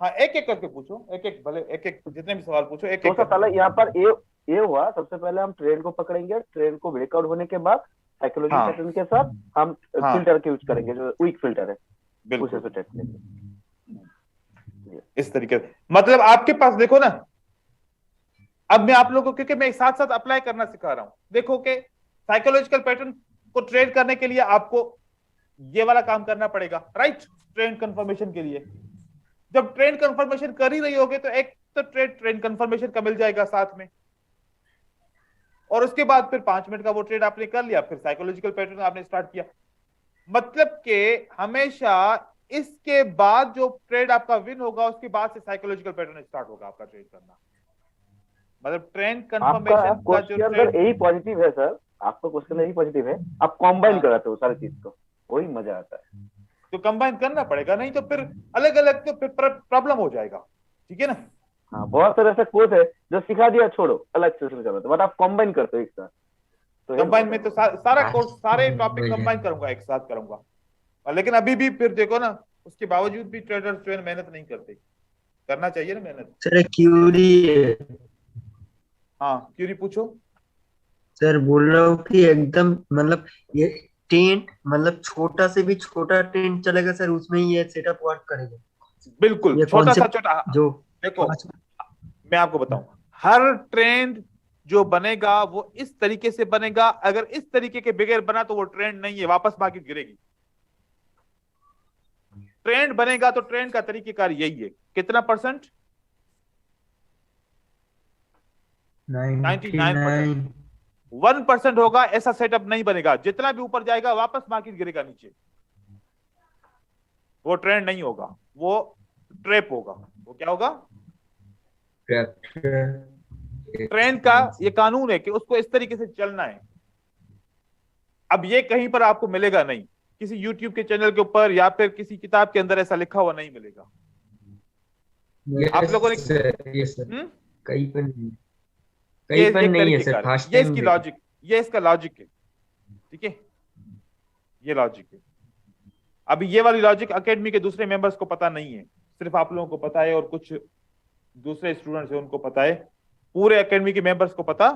S2: हाँ एक एक करके पूछो, एक एक भले एक एक जितने भी सवाल पूछो एक
S7: तो
S2: एक
S7: सर पहले यहाँ पर ए हुआ, सबसे पहले हम ट्रेंड को पकड़ेंगे, ट्रेंड को ब्रेकआउट होने के बाद साइकोलॉजी
S2: हाँ।
S7: पैटर्न के साथ हम
S2: हाँ।
S7: फिल्टर के यूज करेंगे, जो वीक फिल्टर है उसे
S2: बिल्कुल
S7: से टेस्ट लेंगे।
S2: इस तरीके से। मतलब आपके पास देखो ना, अब मैं आप लोगों को क्योंकि मैं साथ साथ अप्लाई करना सिखा रहा हूं, देखो कि साइकोलॉजिकल पैटर्न को ट्रेड करने के लिए आपको ये वाला काम करना पड़ेगा, राइट? ट्रेंड कंफर्मेशन के लिए जब ट्रेंड कंफर्मेशन कर ही रही होगे तो एक तो ट्रेंड कंफर्मेशन का मिल जाएगा साथ में, और उसके बाद फिर 5 मिनट का वो ट्रेड आपने कर लिया, फिर साइकोलॉजिकल पैटर्न आपने स्टार्ट किया। मतलब कि हमेशा इसके बाद जो ट्रेड आपका विन होगा उसके बाद से साइकोलॉजिकल पैटर्न स्टार्ट होगा आपका ट्रेड करना। मतलब ट्रेंड
S7: आपका
S2: कंफर्मेशन का जो
S7: क्वेश्चन अंदर
S2: ट्रेड,
S7: यही पॉजिटिव है सर, आपका क्वेश्चन यही पॉजिटिव है, आप कॉम्बाइन
S2: हाँ।
S7: कराते हो सारी चीज को, वही मजा आता है।
S2: तो कंबाइन करना पड़ेगा, नहीं तो फिर अलग अलग तो फिर प्रॉब्लम हो जाएगा। ठीक है ना?
S7: हाँ, बहुत सारे ऐसे कोर्स है जो सिखा दिया छोड़ो अलग से शुरू करो, बट आप कॉम्बाइन करते हो एक साथ, तो यही
S2: कंबाइन
S7: बात
S2: में
S7: है।
S2: तो सारा कोर्स सारे टॉपिक कंबाइन करूंगा, एक साथ करूंगा। और लेकिन अभी भी फिर देखो ना, उसके बावजूद भी ट्रेडर्स जो है मेहनत नहीं करते। करना चाहिए ना मेहनत।
S5: सर क्यूरी है।
S2: हाँ क्यूरी पूछो।
S5: सर बोल रहा हूँ कि एकदम मतलब ये टेंट मतलब छोटा से भी छोटा टेंट चलेगा सर, उसमें ही ये सेटअप वर्क करेगा।
S2: बिल्कुल
S5: ये
S2: छोटा सा
S5: concept
S2: छोटा।
S5: जो
S2: देखो मैं आपको बताऊं, हर ट्रेंड जो बनेगा वो इस तरीके से बनेगा, अगर इस तरीके के बगैर बना तो वो ट्रेंड नहीं है, वापस मार्केट गिरेगी। ट्रेंड बनेगा तो ट्रेंड का तरीकेकार यही है। कितना परसेंट? 99%। 1% होगा ऐसा सेटअप नहीं बनेगा, जितना भी ऊपर जाएगा वापस मार्केट गिरेगा नीचे, वो ट्रेंड नहीं होगा, वो ट्रैप होगा। वो क्या होगा? ट्रेंड का ये कानून है कि उसको इस तरीके से चलना है। अब ये कहीं पर आपको मिलेगा नहीं, किसी यूट्यूब के चैनल के ऊपर या फिर किसी किताब के अंदर ऐसा लिखा हुआ नहीं मिलेगा। आप लोगों ने
S5: कहीं पर नहीं,
S2: ये
S5: कहीं पर
S2: एक
S5: नहीं है
S2: तरीके
S5: सर,
S2: का,
S5: फर्स्ट
S2: ये
S5: टाइम
S2: इसकी लॉजिक, ये इसका लॉजिक है। ठीक है, ये लॉजिक है। अभी ये वाली लॉजिक एकेडमी के दूसरे मेंबर्स को पता नहीं है, सिर्फ आप लोगों को पता है और कुछ दूसरे स्टूडेंट्स हैं उनको पता है, पूरे एकेडमी के मेंबर्स को पता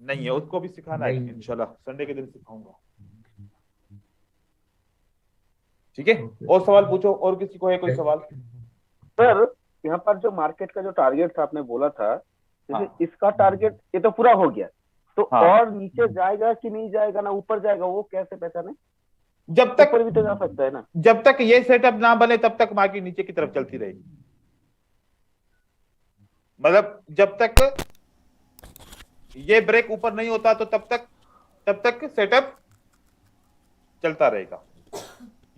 S2: नहीं है। उसको भी सिखाना है, इंशाल्लाह संडे के दिन सिखाऊंगा। ठीक है, और सवाल पूछो, और किसी को है कोई सवाल?
S7: सर यहाँ पर जो मार्केट का जो टारगेट था आपने बोला था, जैसे
S2: हाँ।
S7: इसका टारगेट ये तो पूरा हो गया, तो
S2: हाँ।
S7: और नीचे जाएगा कि नहीं जाएगा, ना ऊपर जाएगा, वो कैसे पहचाने?
S2: जब तक
S7: ऊपर भी तो जा सकता है ना।
S2: जब तक ये सेटअप ना बने तब तक मार्केट नीचे की तरफ चलती रहेगी। मतलब जब तक ये ब्रेक ऊपर नहीं होता तो तब तक सेटअप चलता रहेगा।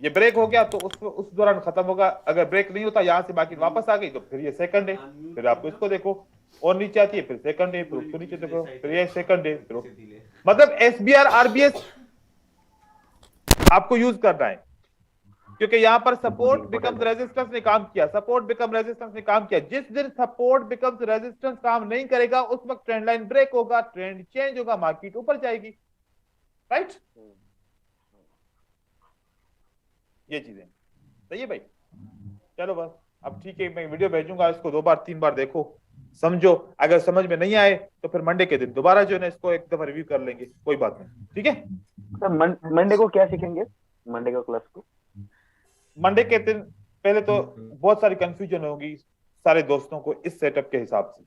S2: ये ब्रेक हो गया तो उस दौरान खत्म होगा। अगर ब्रेक नहीं होता, यहां से मार्केट वापस आ गई तो फिर ये सेकंड है, फिर आपको इसको देखो, और नीचे आती है फिर सेकंड है, फिर उसको नीचे देखो, फिर ये सेकंड है, फिर मतलब एसबीआर आरबीएस आपको यूज करना है, क्योंकि यहां पर सपोर्ट बिकम्स रेजिस्टेंस ने काम किया, सपोर्ट बिकम रेजिस्टेंस ने काम किया। जिस दिन सपोर्ट बिकम्स रेजिस्टेंस काम नहीं करेगा उस वक्त ट्रेंड लाइन ब्रेक होगा, ट्रेंड चेंज होगा, मार्केट ऊपर जाएगी। राइट, ये चीजें सही है भाई। चलो बस अब ठीक है, मैं वीडियो भेजूंगा, इसको 2 बार 3 बार देखो, समझो। अगर समझ में नहीं आए तो फिर मंडे के दिन दोबारा जो है ना इसको एक दफा रिव्यू कर लेंगे, कोई बात नहीं। ठीक है,
S7: सर मंडे को क्या सीखेंगे, मंडे का क्लास को?
S2: मंडे के दिन पहले तो बहुत सारी कंफ्यूजन होगी सारे दोस्तों को इस सेटअप के हिसाब से।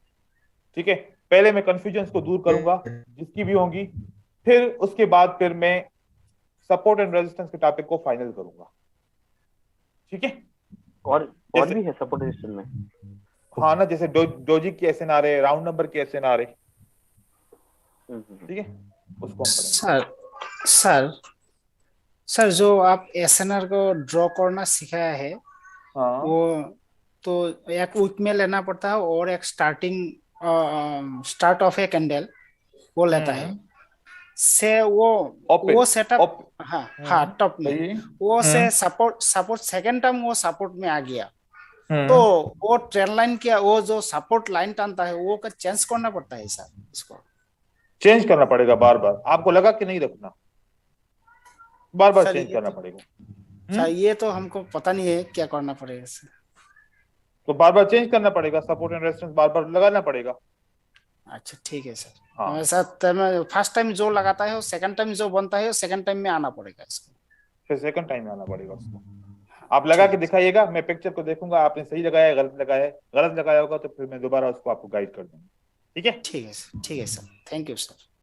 S2: ठीक है, पहले मैं कंफ्यूजन को दूर करूंगा जिसकी भी होंगी, फिर उसके बाद फिर मैं सपोर्ट एंड रेजिस्टेंस के टॉपिक को फाइनल करूंगा, ठीक है।
S7: और
S2: जैसे-
S7: भी है सपोर्ट रेजिस्टेंस में?
S2: हाँ ना, जैसे डोजी की एसएनआर है, राउंड नंबर की एसएनआर है, ठीक है, उसको हम पढ़ेंगे।
S4: सर सर जो आप एसएनआर को ड्रॉ करना सिखाया है
S2: हाँ
S4: वो तो एक वीक में लेना पड़ता है और एक स्टार्ट ऑफ ए कैंडल वो लेता है से
S2: Open.
S4: वो सेटअप हाँ हाँ टॉप में
S2: सही है।
S4: वो से सपोर्ट सेकंड टाइम वो सपोर्ट में आ गया
S2: हम्म।
S4: तो वो ट्रेंड लाइन क्या वो जो सपोर्ट लाइन टानता है वो का चेंज करना पड़ता है सर इसको
S2: चेंज करना पड़ेगा बार बार, आपको लगा कि नहीं रखना, बार बार
S4: सर,
S2: चेंज
S4: ये
S2: करना
S4: तो-
S2: पड़ेगा।
S4: सर ये तो हमको पता नहीं है क्या करना पड़ेगा सर।
S2: तो बार बार चेंज करना पड़ेगा, सपोर्ट एंड रेजिस्टेंस बार बार लगाना पड़ेगा।
S4: अच्छा ठीक है सर।
S2: हाँ।
S4: हमारे साथ फर्स्ट टाइम जो लगाता है वो सेकंड टाइम जो बनता है वो सेकंड टाइम में आना पड़ेगा इसको।
S2: फिर सेकंड टाइम में आना पड़ेगा उसको। आप लगा के दिखाइएगा, मैं पिक्चर को देखूंगा आपने सही लगाया गलत लगाया, गलत लगाया होगा तो फिर मैं दोबारा उसको आपको गाइड कर दूंगा, ठीक है।
S4: ठीक है सर थैंक यू सर।